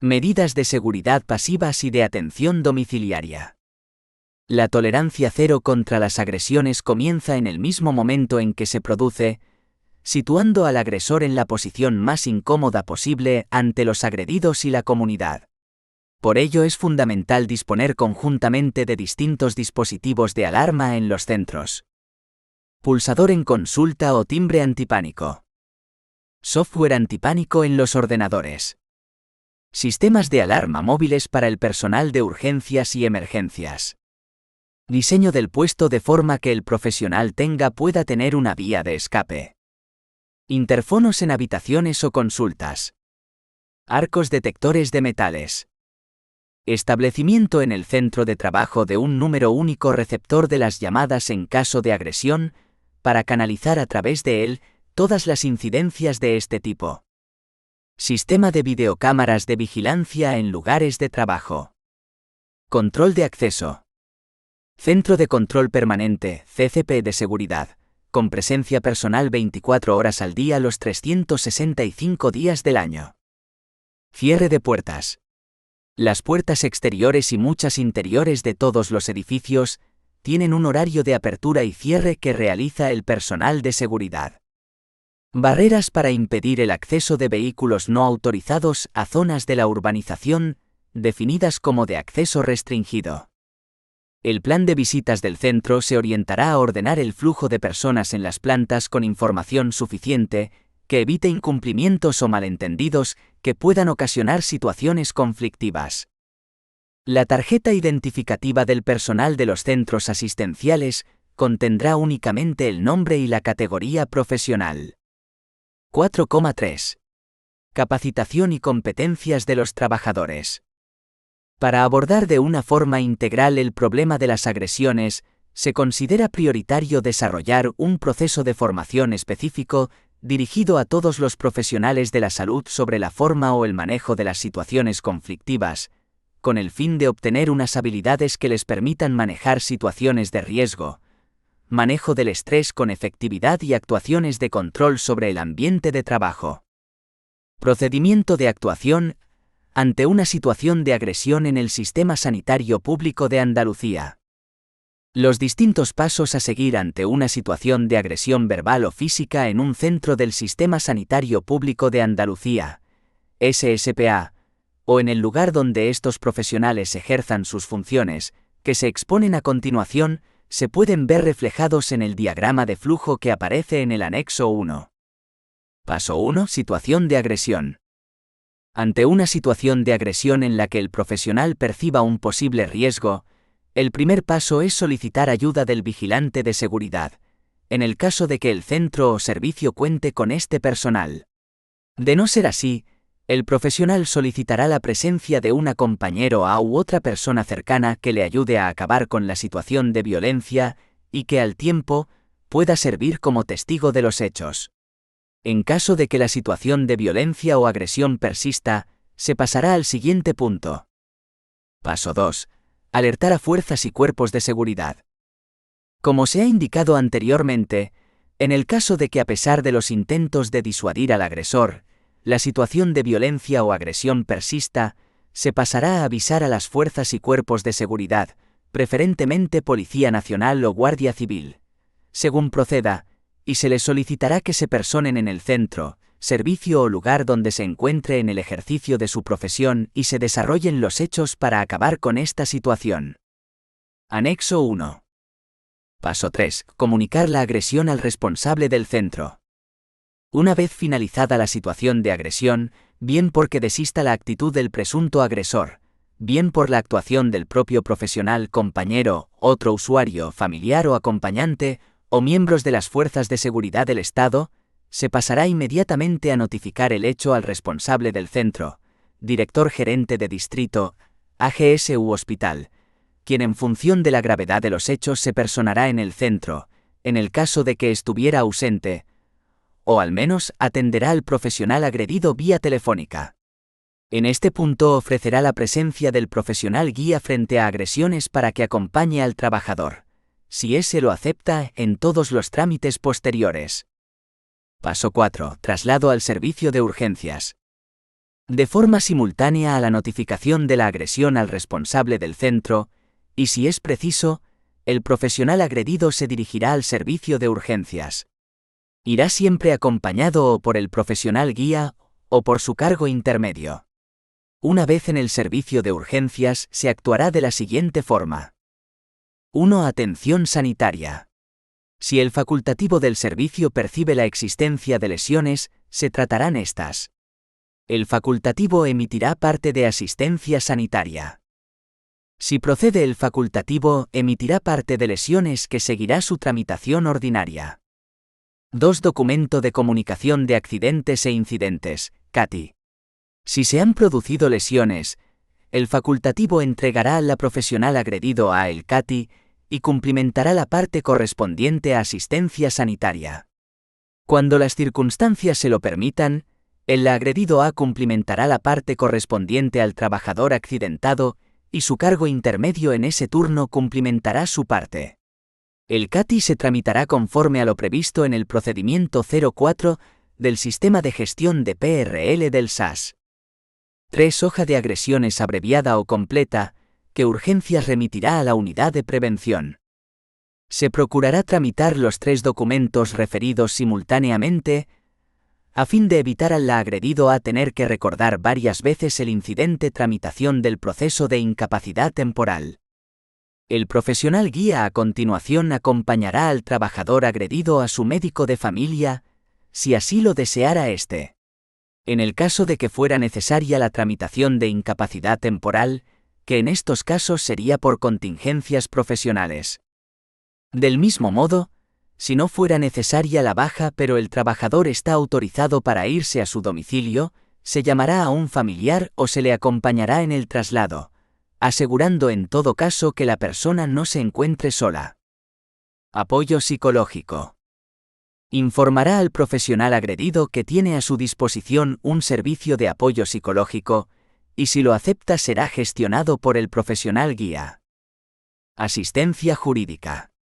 Medidas de seguridad pasivas y de atención domiciliaria. La tolerancia cero contra las agresiones comienza en el mismo momento en que se produce, situando al agresor en la posición más incómoda posible ante los agredidos y la comunidad. Por ello es fundamental disponer conjuntamente de distintos dispositivos de alarma en los centros. Pulsador en consulta o timbre antipánico. Software antipánico en los ordenadores. Sistemas de alarma móviles para el personal de urgencias y emergencias. Diseño del puesto de forma que el profesional pueda tener una vía de escape. Interfonos en habitaciones o consultas. Arcos detectores de metales. Establecimiento en el centro de trabajo de un número único receptor de las llamadas en caso de agresión, para canalizar a través de él todas las incidencias de este tipo. Sistema de videocámaras de vigilancia en lugares de trabajo. Control de acceso. Centro de Control Permanente, CCP de seguridad, con presencia personal 24 horas al día los 365 días del año. Cierre de puertas. Las puertas exteriores y muchas interiores de todos los edificios tienen un horario de apertura y cierre que realiza el personal de seguridad. Barreras para impedir el acceso de vehículos no autorizados a zonas de la urbanización, definidas como de acceso restringido. El plan de visitas del centro se orientará a ordenar el flujo de personas en las plantas con información suficiente que evite incumplimientos o malentendidos que puedan ocasionar situaciones conflictivas. La tarjeta identificativa del personal de los centros asistenciales contendrá únicamente el nombre y la categoría profesional. 4,3. Capacitación y competencias de los trabajadores. Para abordar de una forma integral el problema de las agresiones, se considera prioritario desarrollar un proceso de formación específico dirigido a todos los profesionales de la salud sobre la forma o el manejo de las situaciones conflictivas, con el fin de obtener unas habilidades que les permitan manejar situaciones de riesgo, manejo del estrés con efectividad y actuaciones de control sobre el ambiente de trabajo. Procedimiento de actuación ante una situación de agresión en el sistema sanitario público de Andalucía. Los distintos pasos a seguir ante una situación de agresión verbal o física en un centro del Sistema Sanitario Público de Andalucía, SSPA, o en el lugar donde estos profesionales ejerzan sus funciones, que se exponen a continuación, se pueden ver reflejados en el diagrama de flujo que aparece en el anexo 1. Paso 1. Situación de agresión. Ante una situación de agresión en la que el profesional perciba un posible riesgo, el primer paso es solicitar ayuda del vigilante de seguridad, en el caso de que el centro o servicio cuente con este personal. De no ser así, el profesional solicitará la presencia de un compañero u otra persona cercana que le ayude a acabar con la situación de violencia y que al tiempo pueda servir como testigo de los hechos. En caso de que la situación de violencia o agresión persista, se pasará al siguiente punto. Paso 2. Alertar a fuerzas y cuerpos de seguridad. Como se ha indicado anteriormente, en el caso de que a pesar de los intentos de disuadir al agresor, la situación de violencia o agresión persista, se pasará a avisar a las fuerzas y cuerpos de seguridad, preferentemente Policía Nacional o Guardia Civil, según proceda, y se les solicitará que se personen en el centro, servicio o lugar donde se encuentre en el ejercicio de su profesión y se desarrollen los hechos para acabar con esta situación. Anexo 1. Paso 3. Comunicar la agresión al responsable del centro. Una vez finalizada la situación de agresión, bien porque desista la actitud del presunto agresor, bien por la actuación del propio profesional, compañero, otro usuario, familiar o acompañante, o miembros de las fuerzas de seguridad del Estado, se pasará inmediatamente a notificar el hecho al responsable del centro, director gerente de distrito, AGS u hospital, quien en función de la gravedad de los hechos se personará en el centro, en el caso de que estuviera ausente, o al menos atenderá al profesional agredido vía telefónica. En este punto ofrecerá la presencia del profesional guía frente a agresiones para que acompañe al trabajador, si ése lo acepta, en todos los trámites posteriores. Paso 4. Traslado al servicio de urgencias. De forma simultánea a la notificación de la agresión al responsable del centro, y si es preciso, el profesional agredido se dirigirá al servicio de urgencias. Irá siempre acompañado o por el profesional guía, o por su cargo intermedio. Una vez en el servicio de urgencias, se actuará de la siguiente forma. 1. Atención sanitaria. Si el facultativo del servicio percibe la existencia de lesiones, se tratarán estas. El facultativo emitirá parte de asistencia sanitaria. Si procede el facultativo, emitirá parte de lesiones que seguirá su tramitación ordinaria. 2. Documento de comunicación de accidentes e incidentes, CATI. Si se han producido lesiones, el facultativo entregará al profesional agredido a el CATI y cumplimentará la parte correspondiente a asistencia sanitaria. Cuando las circunstancias se lo permitan, el agredido A cumplimentará la parte correspondiente al trabajador accidentado y su cargo intermedio en ese turno cumplimentará su parte. El CATI se tramitará conforme a lo previsto en el procedimiento 04 del Sistema de Gestión de PRL del SAS. 3. Hoja de agresiones abreviada o completa, que urgencias remitirá a la unidad de prevención. Se procurará tramitar los 3 documentos referidos simultáneamente, a fin de evitar al agredido a tener que recordar varias veces el incidente tramitación del proceso de incapacidad temporal. El profesional guía a continuación acompañará al trabajador agredido a su médico de familia, si así lo deseara éste. En el caso de que fuera necesaria la tramitación de incapacidad temporal, que en estos casos sería por contingencias profesionales. Del mismo modo, si no fuera necesaria la baja pero el trabajador está autorizado para irse a su domicilio, se llamará a un familiar o se le acompañará en el traslado, asegurando en todo caso que la persona no se encuentre sola. Apoyo psicológico. Informará al profesional agredido que tiene a su disposición un servicio de apoyo psicológico, y si lo acepta será gestionado por el profesional guía. Asistencia jurídica.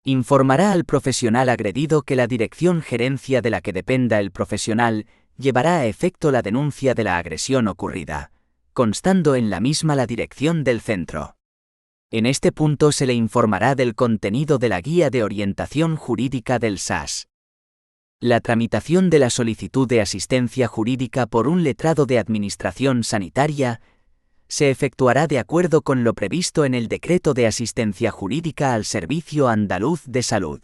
Informará al profesional agredido que la dirección gerencia de la que dependa el profesional llevará a efecto la denuncia de la agresión ocurrida, constando en la misma la dirección del centro. En este punto se le informará del contenido de la guía de orientación jurídica del SAS. La tramitación de la solicitud de asistencia jurídica por un letrado de Administración Sanitaria se efectuará de acuerdo con lo previsto en el Decreto de Asistencia Jurídica al Servicio Andaluz de Salud.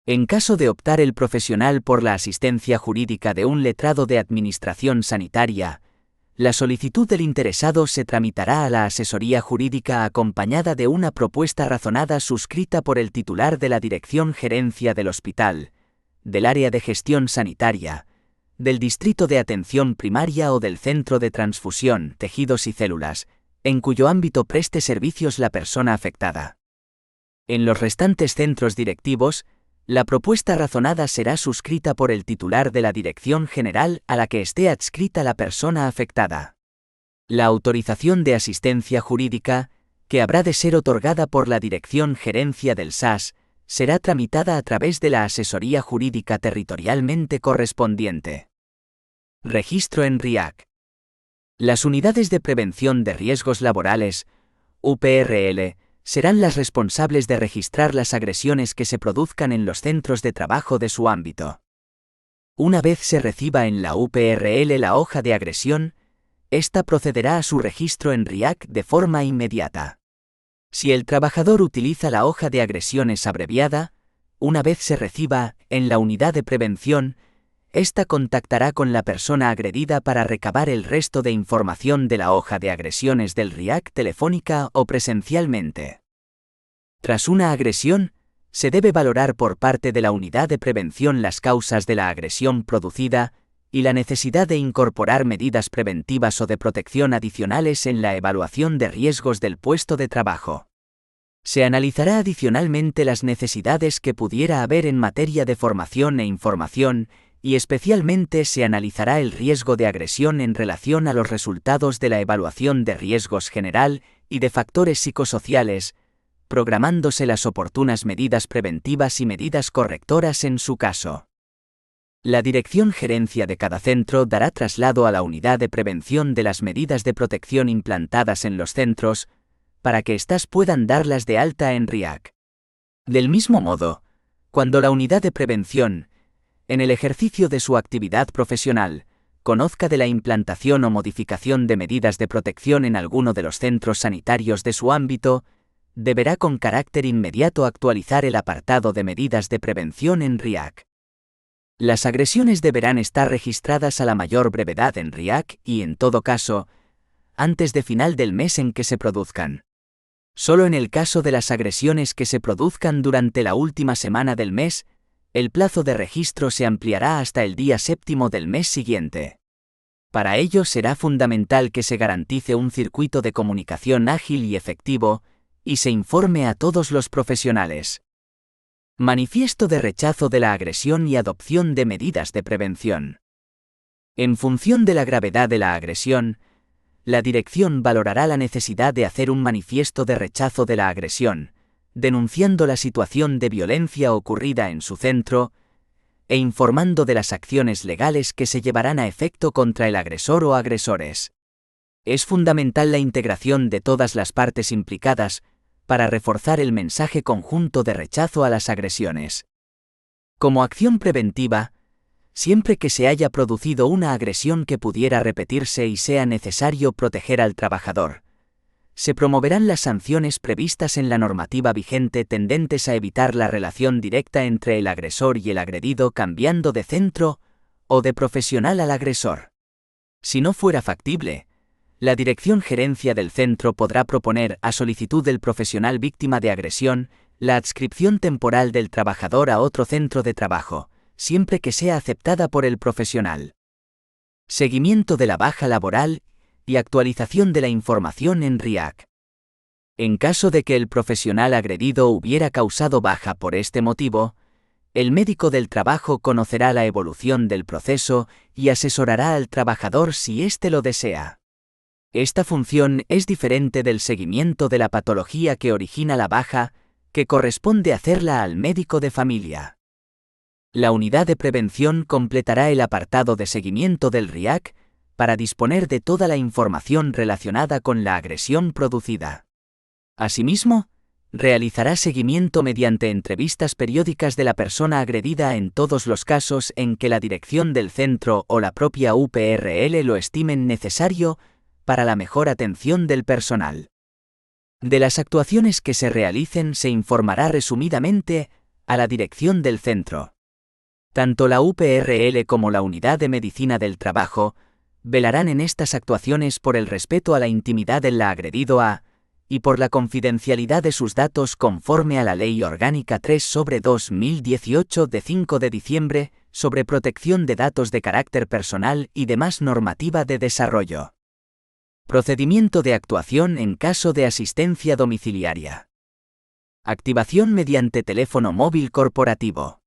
En caso de optar el profesional por la asistencia jurídica de un letrado de Administración Sanitaria, la solicitud del interesado se tramitará a la asesoría jurídica acompañada de una propuesta razonada suscrita por el titular de la Dirección Gerencia del Hospital, del Área de Gestión Sanitaria, del Distrito de Atención Primaria o del Centro de Transfusión, Tejidos y Células, en cuyo ámbito preste servicios la persona afectada. En los restantes centros directivos, la propuesta razonada será suscrita por el titular de la Dirección General a la que esté adscrita la persona afectada. La autorización de asistencia jurídica, que habrá de ser otorgada por la Dirección Gerencia del SAS, será tramitada a través de la asesoría jurídica territorialmente correspondiente. Registro en RIAC. Las unidades de prevención de riesgos laborales, UPRL, serán las responsables de registrar las agresiones que se produzcan en los centros de trabajo de su ámbito. Una vez se reciba en la UPRL la hoja de agresión, ésta procederá a su registro en RIAC de forma inmediata. Si el trabajador utiliza la hoja de agresiones abreviada, una vez se reciba en la unidad de prevención, ésta contactará con la persona agredida para recabar el resto de información de la hoja de agresiones del RIAC telefónica o presencialmente. Tras una agresión, se debe valorar por parte de la unidad de prevención las causas de la agresión producida y la necesidad de incorporar medidas preventivas o de protección adicionales en la evaluación de riesgos del puesto de trabajo. Se analizará adicionalmente las necesidades que pudiera haber en materia de formación e información, y especialmente se analizará el riesgo de agresión en relación a los resultados de la evaluación de riesgos general y de factores psicosociales, programándose las oportunas medidas preventivas y medidas correctoras en su caso. La dirección gerencia de cada centro dará traslado a la unidad de prevención de las medidas de protección implantadas en los centros, para que éstas puedan darlas de alta en RIAC. Del mismo modo, cuando la unidad de prevención, en el ejercicio de su actividad profesional, conozca de la implantación o modificación de medidas de protección en alguno de los centros sanitarios de su ámbito, deberá con carácter inmediato actualizar el apartado de medidas de prevención en RIAC. Las agresiones deberán estar registradas a la mayor brevedad en RIAC y, en todo caso, antes de final del mes en que se produzcan. Solo en el caso de las agresiones que se produzcan durante la última semana del mes, el plazo de registro se ampliará hasta el día 7º del mes siguiente. Para ello será fundamental que se garantice un circuito de comunicación ágil y efectivo, y se informe a todos los profesionales. Manifiesto de rechazo de la agresión y adopción de medidas de prevención. En función de la gravedad de la agresión, la dirección valorará la necesidad de hacer un manifiesto de rechazo de la agresión, denunciando la situación de violencia ocurrida en su centro, e informando de las acciones legales que se llevarán a efecto contra el agresor o agresores. Es fundamental la integración de todas las partes implicadas para reforzar el mensaje conjunto de rechazo a las agresiones. Como acción preventiva, siempre que se haya producido una agresión que pudiera repetirse y sea necesario proteger al trabajador, se promoverán las sanciones previstas en la normativa vigente tendentes a evitar la relación directa entre el agresor y el agredido cambiando de centro o de profesional al agresor. Si no fuera factible, la Dirección Gerencia del centro podrá proponer, a solicitud del profesional víctima de agresión, la adscripción temporal del trabajador a otro centro de trabajo, siempre que sea aceptada por el profesional. Seguimiento de la baja laboral y actualización de la información en RIAC. En caso de que el profesional agredido hubiera causado baja por este motivo, el médico del trabajo conocerá la evolución del proceso y asesorará al trabajador si éste lo desea. Esta función es diferente del seguimiento de la patología que origina la baja, que corresponde hacerla al médico de familia. La unidad de prevención completará el apartado de seguimiento del RIAC para disponer de toda la información relacionada con la agresión producida. Asimismo, realizará seguimiento mediante entrevistas periódicas de la persona agredida en todos los casos en que la dirección del centro o la propia UPRL lo estimen necesario para la mejor atención del personal. De las actuaciones que se realicen se informará resumidamente a la dirección del centro. Tanto la UPRL como la Unidad de Medicina del Trabajo velarán en estas actuaciones por el respeto a la intimidad del agredido y por la confidencialidad de sus datos conforme a la Ley Orgánica 3/2018 de 5 de diciembre sobre protección de datos de carácter personal y demás normativa de desarrollo. Procedimiento de actuación en caso de asistencia domiciliaria. Activación mediante teléfono móvil corporativo.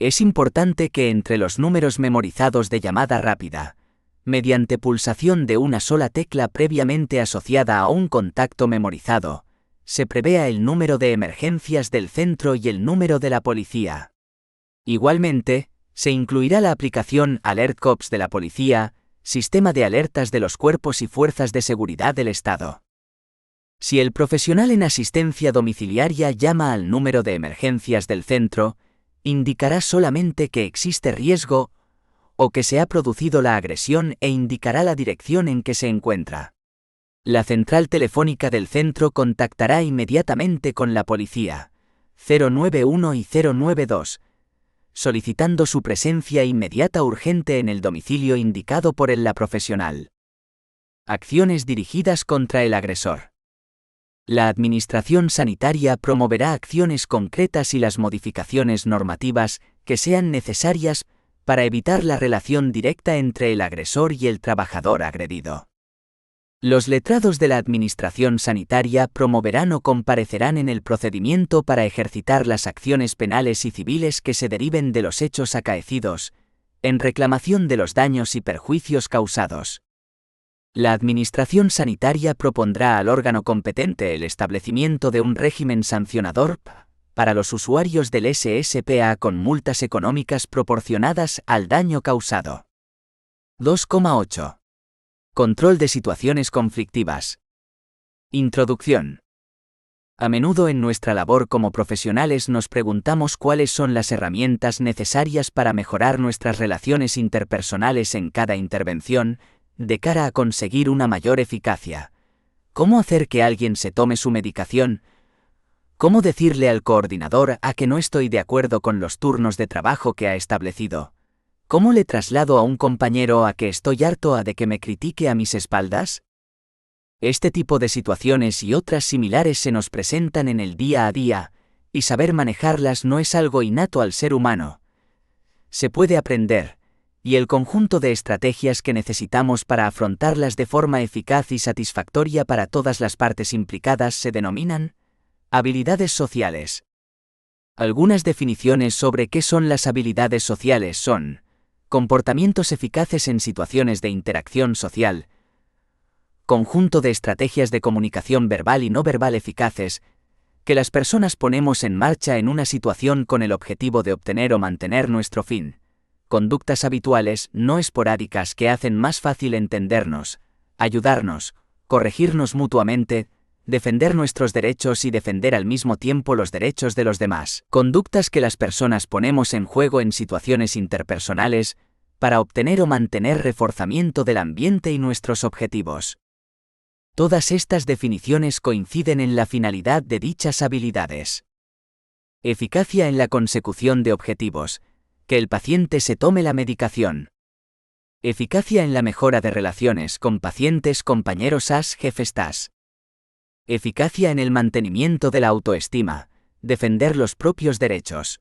Es importante que entre los números memorizados de llamada rápida, mediante pulsación de una sola tecla previamente asociada a un contacto memorizado, se prevea el número de emergencias del centro y el número de la policía. Igualmente, se incluirá la aplicación Alert Cops de la policía, sistema de alertas de los cuerpos y fuerzas de seguridad del Estado. Si el profesional en asistencia domiciliaria llama al número de emergencias del centro, indicará solamente que existe riesgo o que se ha producido la agresión e indicará la dirección en que se encuentra. La central telefónica del centro contactará inmediatamente con la policía, 091 y 092, solicitando su presencia inmediata urgente en el domicilio indicado por la profesional. Acciones dirigidas contra el agresor. La Administración Sanitaria promoverá acciones concretas y las modificaciones normativas que sean necesarias para evitar la relación directa entre el agresor y el trabajador agredido. Los letrados de la Administración Sanitaria promoverán o comparecerán en el procedimiento para ejercitar las acciones penales y civiles que se deriven de los hechos acaecidos, en reclamación de los daños y perjuicios causados. La Administración Sanitaria propondrá al órgano competente el establecimiento de un régimen sancionador para los usuarios del SSPA con multas económicas proporcionadas al daño causado. 2,8. Control de situaciones conflictivas. Introducción. A menudo en nuestra labor como profesionales nos preguntamos cuáles son las herramientas necesarias para mejorar nuestras relaciones interpersonales en cada intervención, de cara a conseguir una mayor eficacia. ¿Cómo hacer que alguien se tome su medicación? ¿Cómo decirle al coordinador que no estoy de acuerdo con los turnos de trabajo que ha establecido? ¿Cómo le traslado a un compañero que estoy harto de que me critique a mis espaldas? Este tipo de situaciones y otras similares se nos presentan en el día a día, y saber manejarlas no es algo innato al ser humano. Se puede aprender, y el conjunto de estrategias que necesitamos para afrontarlas de forma eficaz y satisfactoria para todas las partes implicadas se denominan habilidades sociales. Algunas definiciones sobre qué son las habilidades sociales son: comportamientos eficaces en situaciones de interacción social, conjunto de estrategias de comunicación verbal y no verbal eficaces, que las personas ponemos en marcha en una situación con el objetivo de obtener o mantener nuestro fin, conductas habituales, no esporádicas que hacen más fácil entendernos, ayudarnos, corregirnos mutuamente, defender nuestros derechos y defender al mismo tiempo los derechos de los demás. Conductas que las personas ponemos en juego en situaciones interpersonales para obtener o mantener reforzamiento del ambiente y nuestros objetivos. Todas estas definiciones coinciden en la finalidad de dichas habilidades. Eficacia en la consecución de objetivos: que el paciente se tome la medicación. Eficacia en la mejora de relaciones con pacientes, compañeros AS, jefes TAS. Eficacia en el mantenimiento de la autoestima: defender los propios derechos.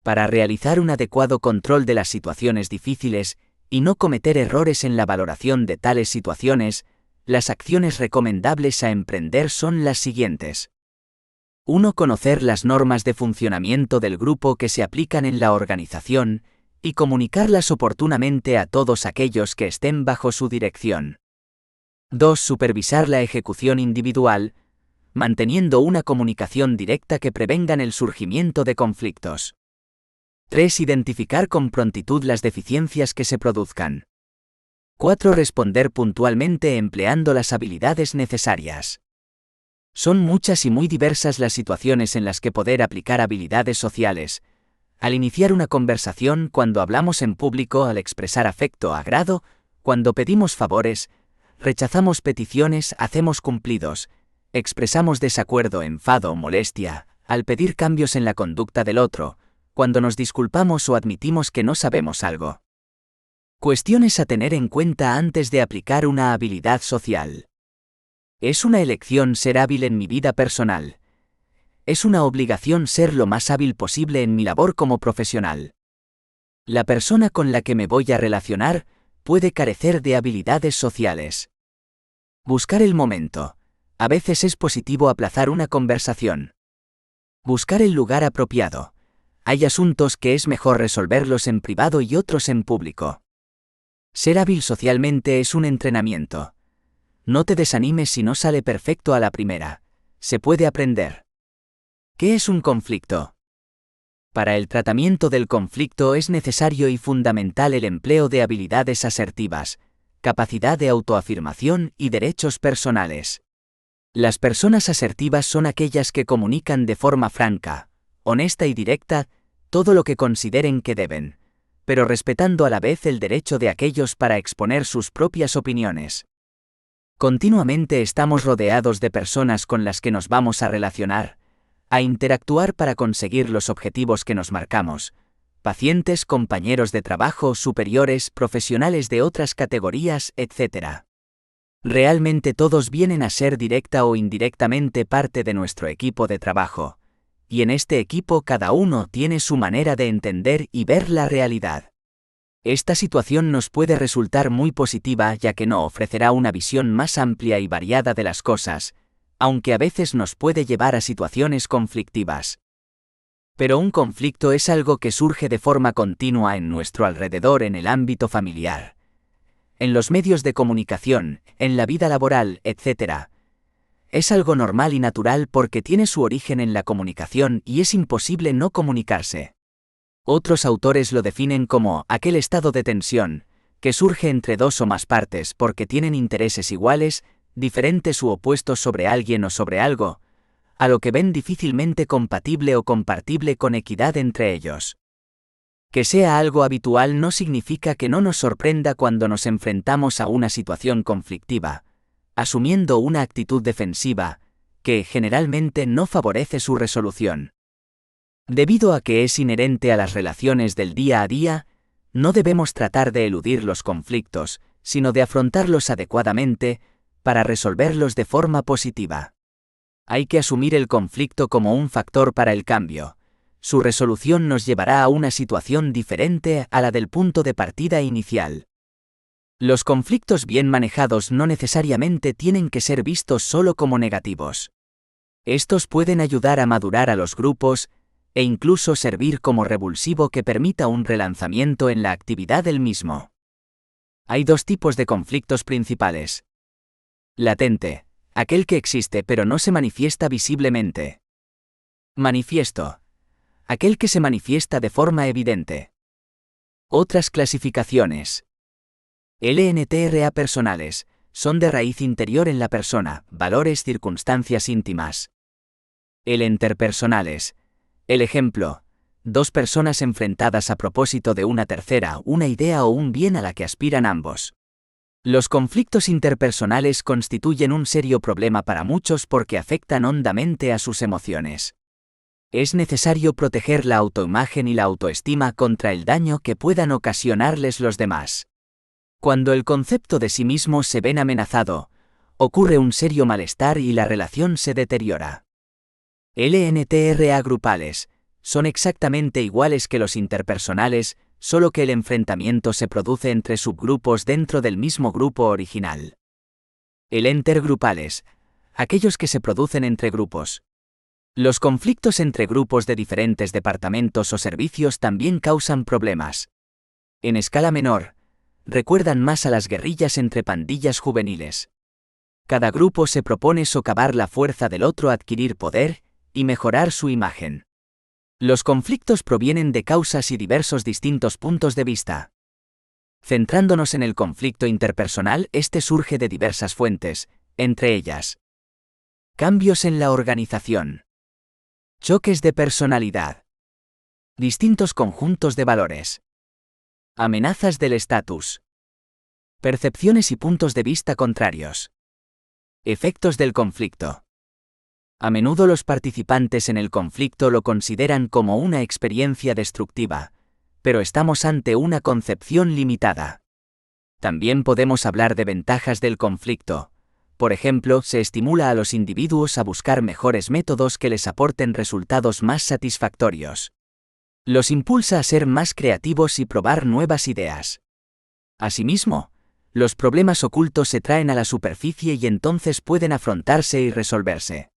Para realizar un adecuado control de las situaciones difíciles y no cometer errores en la valoración de tales situaciones, las acciones recomendables a emprender son las siguientes. 1. Conocer las normas de funcionamiento del grupo que se aplican en la organización y comunicarlas oportunamente a todos aquellos que estén bajo su dirección. 2. Supervisar la ejecución individual, manteniendo una comunicación directa que prevengan el surgimiento de conflictos. 3. Identificar con prontitud las deficiencias que se produzcan. 4. Responder puntualmente empleando las habilidades necesarias. Son muchas y muy diversas las situaciones en las que poder aplicar habilidades sociales: al iniciar una conversación, cuando hablamos en público, al expresar afecto, agrado, cuando pedimos favores, rechazamos peticiones, hacemos cumplidos, expresamos desacuerdo, enfado, molestia, al pedir cambios en la conducta del otro, cuando nos disculpamos o admitimos que no sabemos algo. Cuestiones a tener en cuenta antes de aplicar una habilidad social. ¿Es una elección ser hábil en mi vida personal? ¿Es una obligación ser lo más hábil posible en mi labor como profesional? La persona con la que me voy a relacionar puede carecer de habilidades sociales. Buscar el momento. A veces es positivo aplazar una conversación. Buscar el lugar apropiado. Hay asuntos que es mejor resolverlos en privado y otros en público. Ser hábil socialmente es un entrenamiento. No te desanimes si no sale perfecto a la primera. Se puede aprender. ¿Qué es un conflicto? Para el tratamiento del conflicto es necesario y fundamental el empleo de habilidades asertivas, capacidad de autoafirmación y derechos personales. Las personas asertivas son aquellas que comunican de forma franca, honesta y directa todo lo que consideren que deben, pero respetando a la vez el derecho de aquellos para exponer sus propias opiniones. Continuamente estamos rodeados de personas con las que nos vamos a relacionar, a interactuar para conseguir los objetivos que nos marcamos: pacientes, compañeros de trabajo, superiores, profesionales de otras categorías, etc. Realmente todos vienen a ser directa o indirectamente parte de nuestro equipo de trabajo, y en este equipo cada uno tiene su manera de entender y ver la realidad. Esta situación nos puede resultar muy positiva, ya que nos ofrecerá una visión más amplia y variada de las cosas, aunque a veces nos puede llevar a situaciones conflictivas. Pero un conflicto es algo que surge de forma continua en nuestro alrededor, en el ámbito familiar, en los medios de comunicación, en la vida laboral, etc. Es algo normal y natural porque tiene su origen en la comunicación y es imposible no comunicarse. Otros autores lo definen como aquel estado de tensión que surge entre dos o más partes porque tienen intereses iguales, diferentes u opuestos sobre alguien o sobre algo, a lo que ven difícilmente compatible o compartible con equidad entre ellos. Que sea algo habitual no significa que no nos sorprenda cuando nos enfrentamos a una situación conflictiva, asumiendo una actitud defensiva, que generalmente no favorece su resolución. Debido a que es inherente a las relaciones del día a día, no debemos tratar de eludir los conflictos, sino de afrontarlos adecuadamente, para resolverlos de forma positiva. Hay que asumir el conflicto como un factor para el cambio, su resolución nos llevará a una situación diferente a la del punto de partida inicial. Los conflictos bien manejados no necesariamente tienen que ser vistos solo como negativos. Estos pueden ayudar a madurar a los grupos e incluso servir como revulsivo que permita un relanzamiento en la actividad del mismo. Hay dos tipos de conflictos principales. Latente, aquel que existe pero no se manifiesta visiblemente. Manifiesto, aquel que se manifiesta de forma evidente. Otras clasificaciones. LNTRA personales, son de raíz interior en la persona, valores, circunstancias íntimas. Interpersonales. El ejemplo: dos personas enfrentadas a propósito de una tercera, una idea o un bien a la que aspiran ambos. Los conflictos interpersonales constituyen un serio problema para muchos porque afectan hondamente a sus emociones. Es necesario proteger la autoimagen y la autoestima contra el daño que puedan ocasionarles los demás. Cuando el concepto de sí mismo se ven amenazado, ocurre un serio malestar y la relación se deteriora. LNTRA grupales son exactamente iguales que los interpersonales, solo que el enfrentamiento se produce entre subgrupos dentro del mismo grupo original. Intergrupales, aquellos que se producen entre grupos. Los conflictos entre grupos de diferentes departamentos o servicios también causan problemas. En escala menor, recuerdan más a las guerrillas entre pandillas juveniles. Cada grupo se propone socavar la fuerza del otro, adquirir poder y mejorar su imagen. Los conflictos provienen de causas y diversos distintos puntos de vista. Centrándonos en el conflicto interpersonal, este surge de diversas fuentes, entre ellas: cambios en la organización, choques de personalidad, distintos conjuntos de valores, amenazas del estatus, percepciones y puntos de vista contrarios, efectos del conflicto. A menudo los participantes en el conflicto lo consideran como una experiencia destructiva, pero estamos ante una concepción limitada. También podemos hablar de ventajas del conflicto. Por ejemplo, se estimula a los individuos a buscar mejores métodos que les aporten resultados más satisfactorios. Los impulsa a ser más creativos y probar nuevas ideas. Asimismo, los problemas ocultos se traen a la superficie y entonces pueden afrontarse y resolverse.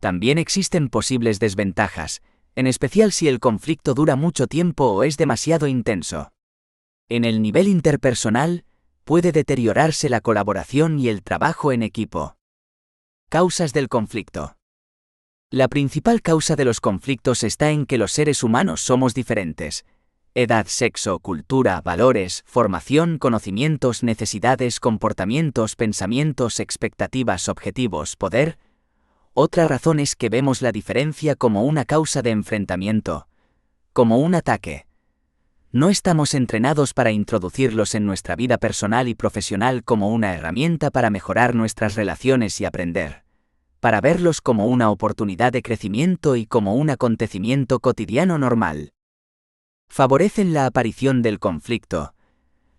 También existen posibles desventajas, en especial si el conflicto dura mucho tiempo o es demasiado intenso. En el nivel interpersonal, puede deteriorarse la colaboración y el trabajo en equipo. Causas del conflicto. La principal causa de los conflictos está en que los seres humanos somos diferentes. Edad, sexo, cultura, valores, formación, conocimientos, necesidades, comportamientos, pensamientos, expectativas, objetivos, poder. Otra razón es que vemos la diferencia como una causa de enfrentamiento, como un ataque. No estamos entrenados para introducirlos en nuestra vida personal y profesional como una herramienta para mejorar nuestras relaciones y aprender, para verlos como una oportunidad de crecimiento y como un acontecimiento cotidiano normal. Favorecen la aparición del conflicto,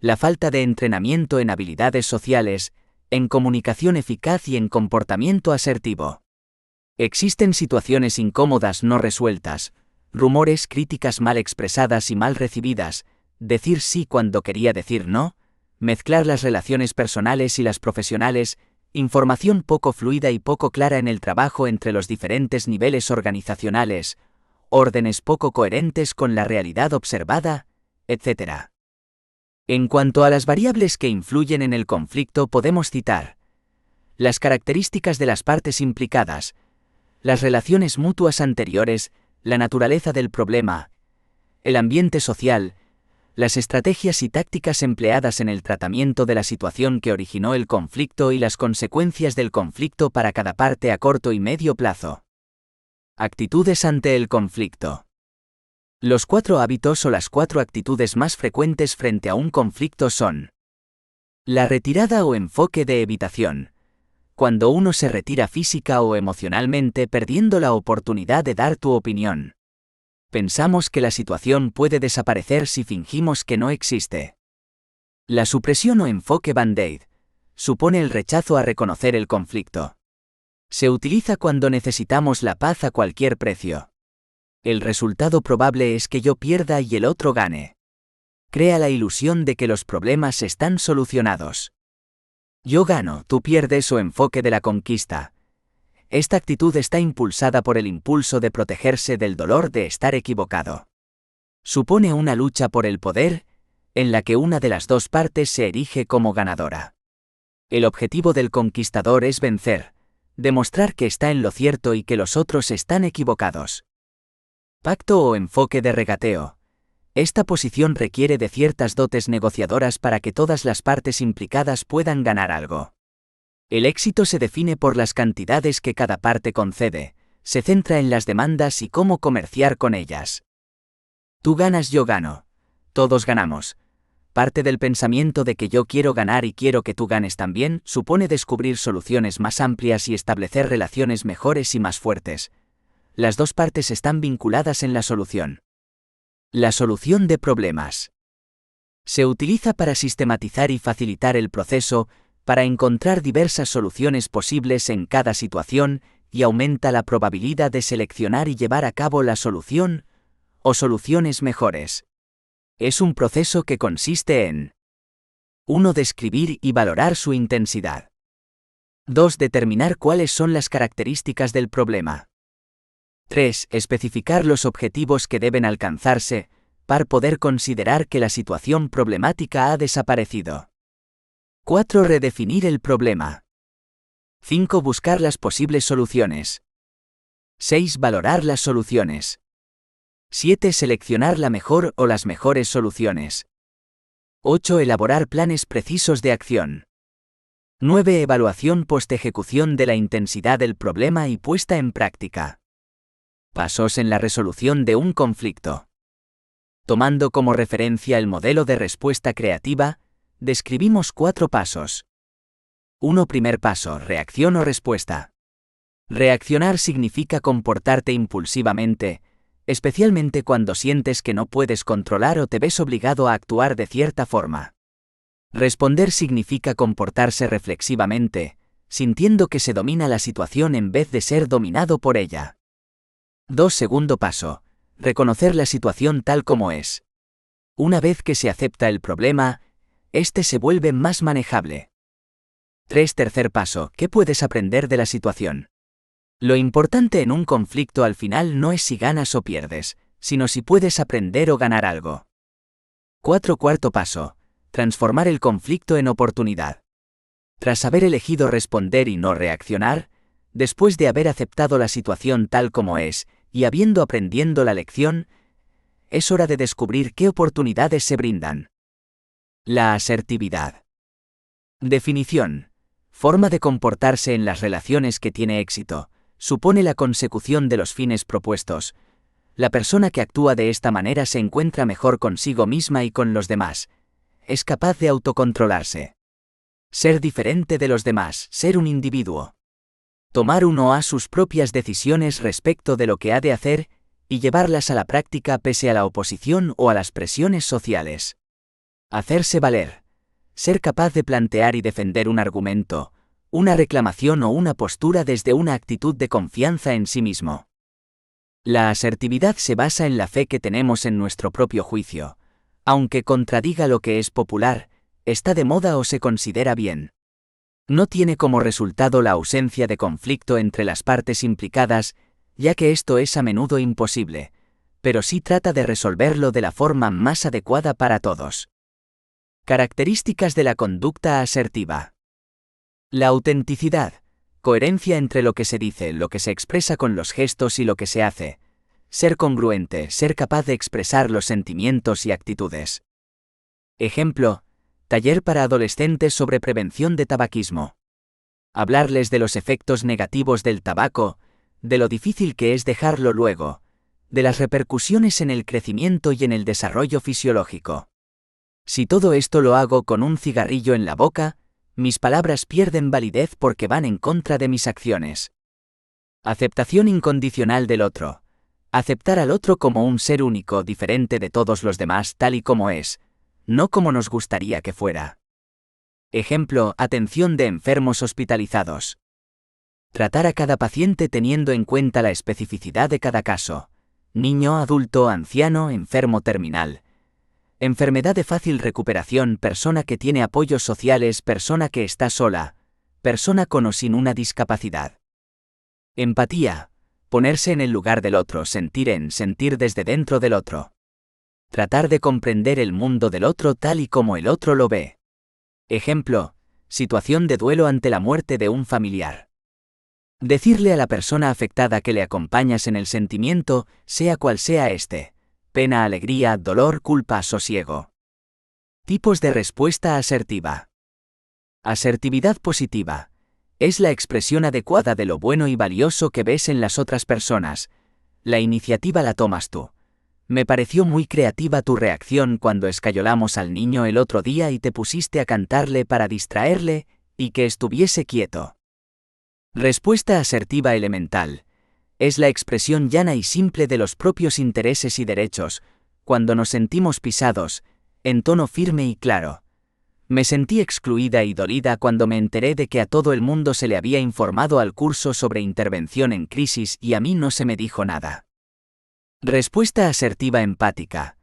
la falta de entrenamiento en habilidades sociales, en comunicación eficaz y en comportamiento asertivo. Existen situaciones incómodas no resueltas, rumores, críticas mal expresadas y mal recibidas, decir sí cuando quería decir no, mezclar las relaciones personales y las profesionales, información poco fluida y poco clara en el trabajo entre los diferentes niveles organizacionales, órdenes poco coherentes con la realidad observada, etc. En cuanto a las variables que influyen en el conflicto, podemos citar las características de las partes implicadas, las relaciones mutuas anteriores, la naturaleza del problema, el ambiente social, las estrategias y tácticas empleadas en el tratamiento de la situación que originó el conflicto y las consecuencias del conflicto para cada parte a corto y medio plazo. Actitudes ante el conflicto. Los 4 hábitos o las 4 actitudes más frecuentes frente a un conflicto son: la retirada o enfoque de evitación. Cuando uno se retira física o emocionalmente perdiendo la oportunidad de dar tu opinión. Pensamos que la situación puede desaparecer si fingimos que no existe. La supresión o enfoque Band-Aid supone el rechazo a reconocer el conflicto. Se utiliza cuando necesitamos la paz a cualquier precio. El resultado probable es que yo pierda y el otro gane. Crea la ilusión de que los problemas están solucionados. Yo gano, tú pierdes o enfoque de la conquista. Esta actitud está impulsada por el impulso de protegerse del dolor de estar equivocado. Supone una lucha por el poder, en la que una de las dos partes se erige como ganadora. El objetivo del conquistador es vencer, demostrar que está en lo cierto y que los otros están equivocados. Pacto o enfoque de regateo. Esta posición requiere de ciertas dotes negociadoras para que todas las partes implicadas puedan ganar algo. El éxito se define por las cantidades que cada parte concede, se centra en las demandas y cómo comerciar con ellas. Tú ganas, yo gano. Todos ganamos. Parte del pensamiento de que yo quiero ganar y quiero que tú ganes también supone descubrir soluciones más amplias y establecer relaciones mejores y más fuertes. Las dos partes están vinculadas en la solución. La solución de problemas. Se utiliza para sistematizar y facilitar el proceso, para encontrar diversas soluciones posibles en cada situación y aumenta la probabilidad de seleccionar y llevar a cabo la solución o soluciones mejores. Es un proceso que consiste en 1. Describir y valorar su intensidad. 2. Determinar cuáles son las características del problema. 3. Especificar los objetivos que deben alcanzarse, para poder considerar que la situación problemática ha desaparecido. 4. Redefinir el problema. 5. Buscar las posibles soluciones. 6. Valorar las soluciones. 7. Seleccionar la mejor o las mejores soluciones. 8. Elaborar planes precisos de acción. 9. Evaluación post-ejecución de la intensidad del problema y puesta en práctica. Pasos en la resolución de un conflicto. Tomando como referencia el modelo de respuesta creativa, describimos 4 pasos. 1. Primer paso, reacción o respuesta. Reaccionar significa comportarte impulsivamente, especialmente cuando sientes que no puedes controlar o te ves obligado a actuar de cierta forma. Responder significa comportarse reflexivamente, sintiendo que se domina la situación en vez de ser dominado por ella. 2. Segundo paso, reconocer la situación tal como es. Una vez que se acepta el problema, este se vuelve más manejable. 3. Tercer paso, ¿qué puedes aprender de la situación? Lo importante en un conflicto al final no es si ganas o pierdes, sino si puedes aprender o ganar algo. 4. Cuarto paso, transformar el conflicto en oportunidad. Tras haber elegido responder y no reaccionar, después de haber aceptado la situación tal como es, y habiendo aprendido la lección, es hora de descubrir qué oportunidades se brindan. La asertividad. Definición. Forma de comportarse en las relaciones que tiene éxito. Supone la consecución de los fines propuestos. La persona que actúa de esta manera se encuentra mejor consigo misma y con los demás. Es capaz de autocontrolarse. Ser diferente de los demás, ser un individuo. Tomar uno a sus propias decisiones respecto de lo que ha de hacer y llevarlas a la práctica pese a la oposición o a las presiones sociales. Hacerse valer. Ser capaz de plantear y defender un argumento, una reclamación o una postura desde una actitud de confianza en sí mismo. La asertividad se basa en la fe que tenemos en nuestro propio juicio, aunque contradiga lo que es popular, está de moda o se considera bien. No tiene como resultado la ausencia de conflicto entre las partes implicadas, ya que esto es a menudo imposible, pero sí trata de resolverlo de la forma más adecuada para todos. Características de la conducta asertiva. La autenticidad, coherencia entre lo que se dice, lo que se expresa con los gestos y lo que se hace. Ser congruente, ser capaz de expresar los sentimientos y actitudes. Ejemplo, taller para adolescentes sobre prevención de tabaquismo. Hablarles de los efectos negativos del tabaco, de lo difícil que es dejarlo luego, de las repercusiones en el crecimiento y en el desarrollo fisiológico. Si todo esto lo hago con un cigarrillo en la boca, mis palabras pierden validez porque van en contra de mis acciones. Aceptación incondicional del otro. Aceptar al otro como un ser único, diferente de todos los demás tal y como es, no como nos gustaría que fuera. Ejemplo, atención de enfermos hospitalizados. Tratar a cada paciente teniendo en cuenta la especificidad de cada caso. Niño, adulto, anciano, enfermo terminal. Enfermedad de fácil recuperación, persona que tiene apoyos sociales, persona que está sola, persona con o sin una discapacidad. Empatía. Ponerse en el lugar del otro, sentir desde dentro del otro. Tratar de comprender el mundo del otro tal y como el otro lo ve. Ejemplo, situación de duelo ante la muerte de un familiar. Decirle a la persona afectada que le acompañas en el sentimiento, sea cual sea este: pena, alegría, dolor, culpa, sosiego. Tipos de respuesta asertiva. Asertividad positiva. Es la expresión adecuada de lo bueno y valioso que ves en las otras personas. La iniciativa la tomas tú. Me pareció muy creativa tu reacción cuando escayolamos al niño el otro día y te pusiste a cantarle para distraerle y que estuviese quieto. Respuesta asertiva elemental. Es la expresión llana y simple de los propios intereses y derechos, cuando nos sentimos pisados, en tono firme y claro. Me sentí excluida y dolida cuando me enteré de que a todo el mundo se le había informado al curso sobre intervención en crisis y a mí no se me dijo nada. Respuesta asertiva empática.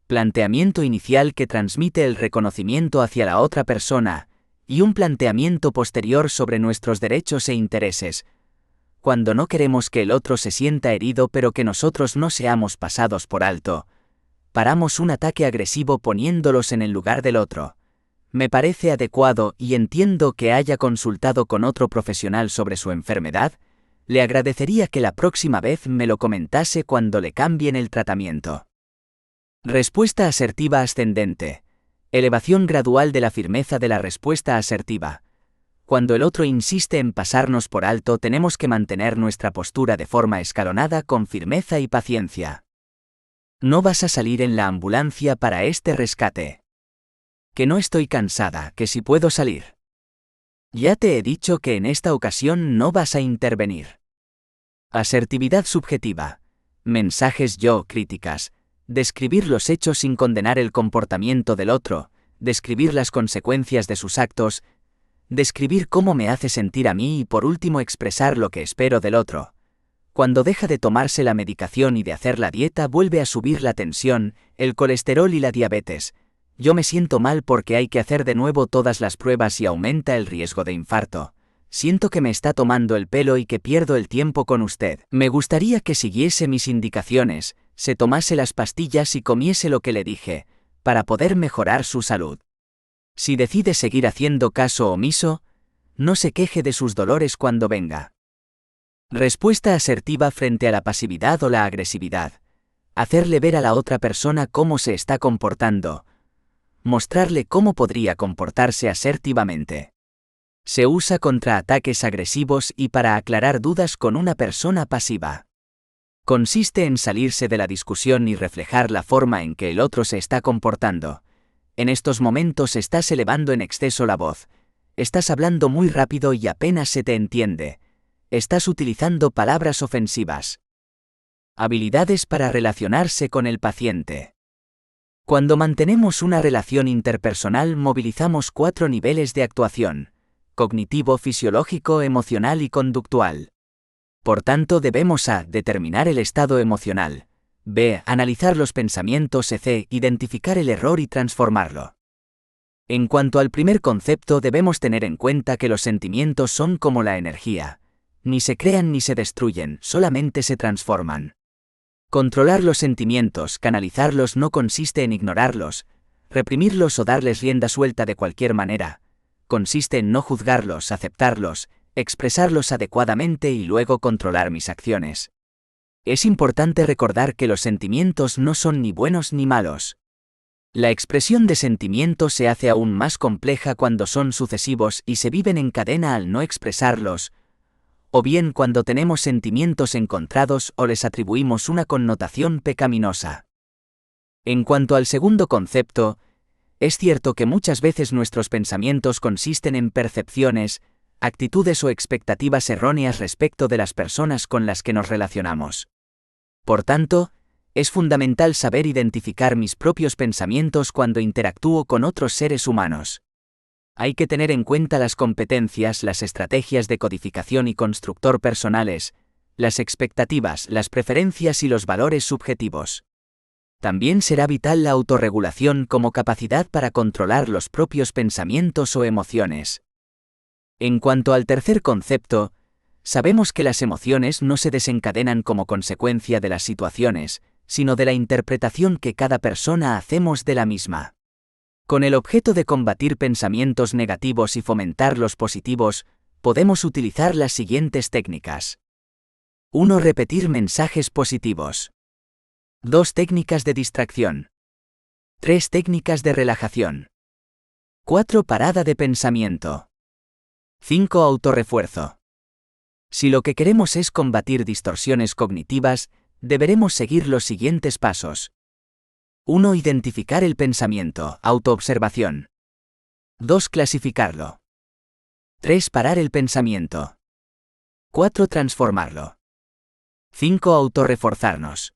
Planteamiento inicial que transmite el reconocimiento hacia la otra persona, y un planteamiento posterior sobre nuestros derechos e intereses, cuando no queremos que el otro se sienta herido pero que nosotros no seamos pasados por alto. Paramos un ataque agresivo poniéndolos en el lugar del otro. Me parece adecuado y entiendo que haya consultado con otro profesional sobre su enfermedad. Le agradecería que la próxima vez me lo comentase cuando le cambien el tratamiento. Respuesta asertiva ascendente. Elevación gradual de la firmeza de la respuesta asertiva. Cuando el otro insiste en pasarnos por alto, tenemos que mantener nuestra postura de forma escalonada con firmeza y paciencia. No vas a salir en la ambulancia para este rescate. Que no estoy cansada, que si puedo salir. Ya te he dicho que en esta ocasión no vas a intervenir. Asertividad subjetiva. Mensajes yo, críticas. Describir los hechos sin condenar el comportamiento del otro, describir las consecuencias de sus actos, describir cómo me hace sentir a mí y por último expresar lo que espero del otro. Cuando deja de tomarse la medicación y de hacer la dieta vuelve a subir la tensión, el colesterol y la diabetes. Yo me siento mal porque hay que hacer de nuevo todas las pruebas y aumenta el riesgo de infarto. Siento que me está tomando el pelo y que pierdo el tiempo con usted. Me gustaría que siguiese mis indicaciones, se tomase las pastillas y comiese lo que le dije, para poder mejorar su salud. Si decide seguir haciendo caso omiso, no se queje de sus dolores cuando venga. Respuesta asertiva frente a la pasividad o la agresividad. Hacerle ver a la otra persona cómo se está comportando. Mostrarle cómo podría comportarse asertivamente. Se usa contra ataques agresivos y para aclarar dudas con una persona pasiva. Consiste en salirse de la discusión y reflejar la forma en que el otro se está comportando. En estos momentos estás elevando en exceso la voz. Estás hablando muy rápido y apenas se te entiende. Estás utilizando palabras ofensivas. Habilidades para relacionarse con el paciente. Cuando mantenemos una relación interpersonal movilizamos 4 niveles de actuación: cognitivo, fisiológico, emocional y conductual. Por tanto, debemos a. Determinar el estado emocional. B. Analizar los pensamientos. C. Identificar el error y transformarlo. En cuanto al primer concepto, debemos tener en cuenta que los sentimientos son como la energía. Ni se crean ni se destruyen, solamente se transforman. Controlar los sentimientos, canalizarlos no consiste en ignorarlos, reprimirlos o darles rienda suelta de cualquier manera. Consiste en no juzgarlos, aceptarlos, expresarlos adecuadamente y luego controlar mis acciones. Es importante recordar que los sentimientos no son ni buenos ni malos. La expresión de sentimientos se hace aún más compleja cuando son sucesivos y se viven en cadena al no expresarlos, o bien cuando tenemos sentimientos encontrados o les atribuimos una connotación pecaminosa. En cuanto al segundo concepto, es cierto que muchas veces nuestros pensamientos consisten en percepciones, actitudes o expectativas erróneas respecto de las personas con las que nos relacionamos. Por tanto, es fundamental saber identificar mis propios pensamientos cuando interactúo con otros seres humanos. Hay que tener en cuenta las competencias, las estrategias de codificación y constructor personales, las expectativas, las preferencias y los valores subjetivos. También será vital la autorregulación como capacidad para controlar los propios pensamientos o emociones. En cuanto al tercer concepto, sabemos que las emociones no se desencadenan como consecuencia de las situaciones, sino de la interpretación que cada persona hacemos de la misma. Con el objeto de combatir pensamientos negativos y fomentar los positivos, podemos utilizar las siguientes técnicas. 1. Repetir mensajes positivos. 2. Técnicas de distracción. 3. Técnicas de relajación. 4. Parada de pensamiento. 5. Autorrefuerzo. Si lo que queremos es combatir distorsiones cognitivas, deberemos seguir los siguientes pasos. 1. Identificar el pensamiento, autoobservación. 2. Clasificarlo. 3. Parar el pensamiento. 4. Transformarlo. 5. Autorreforzarnos.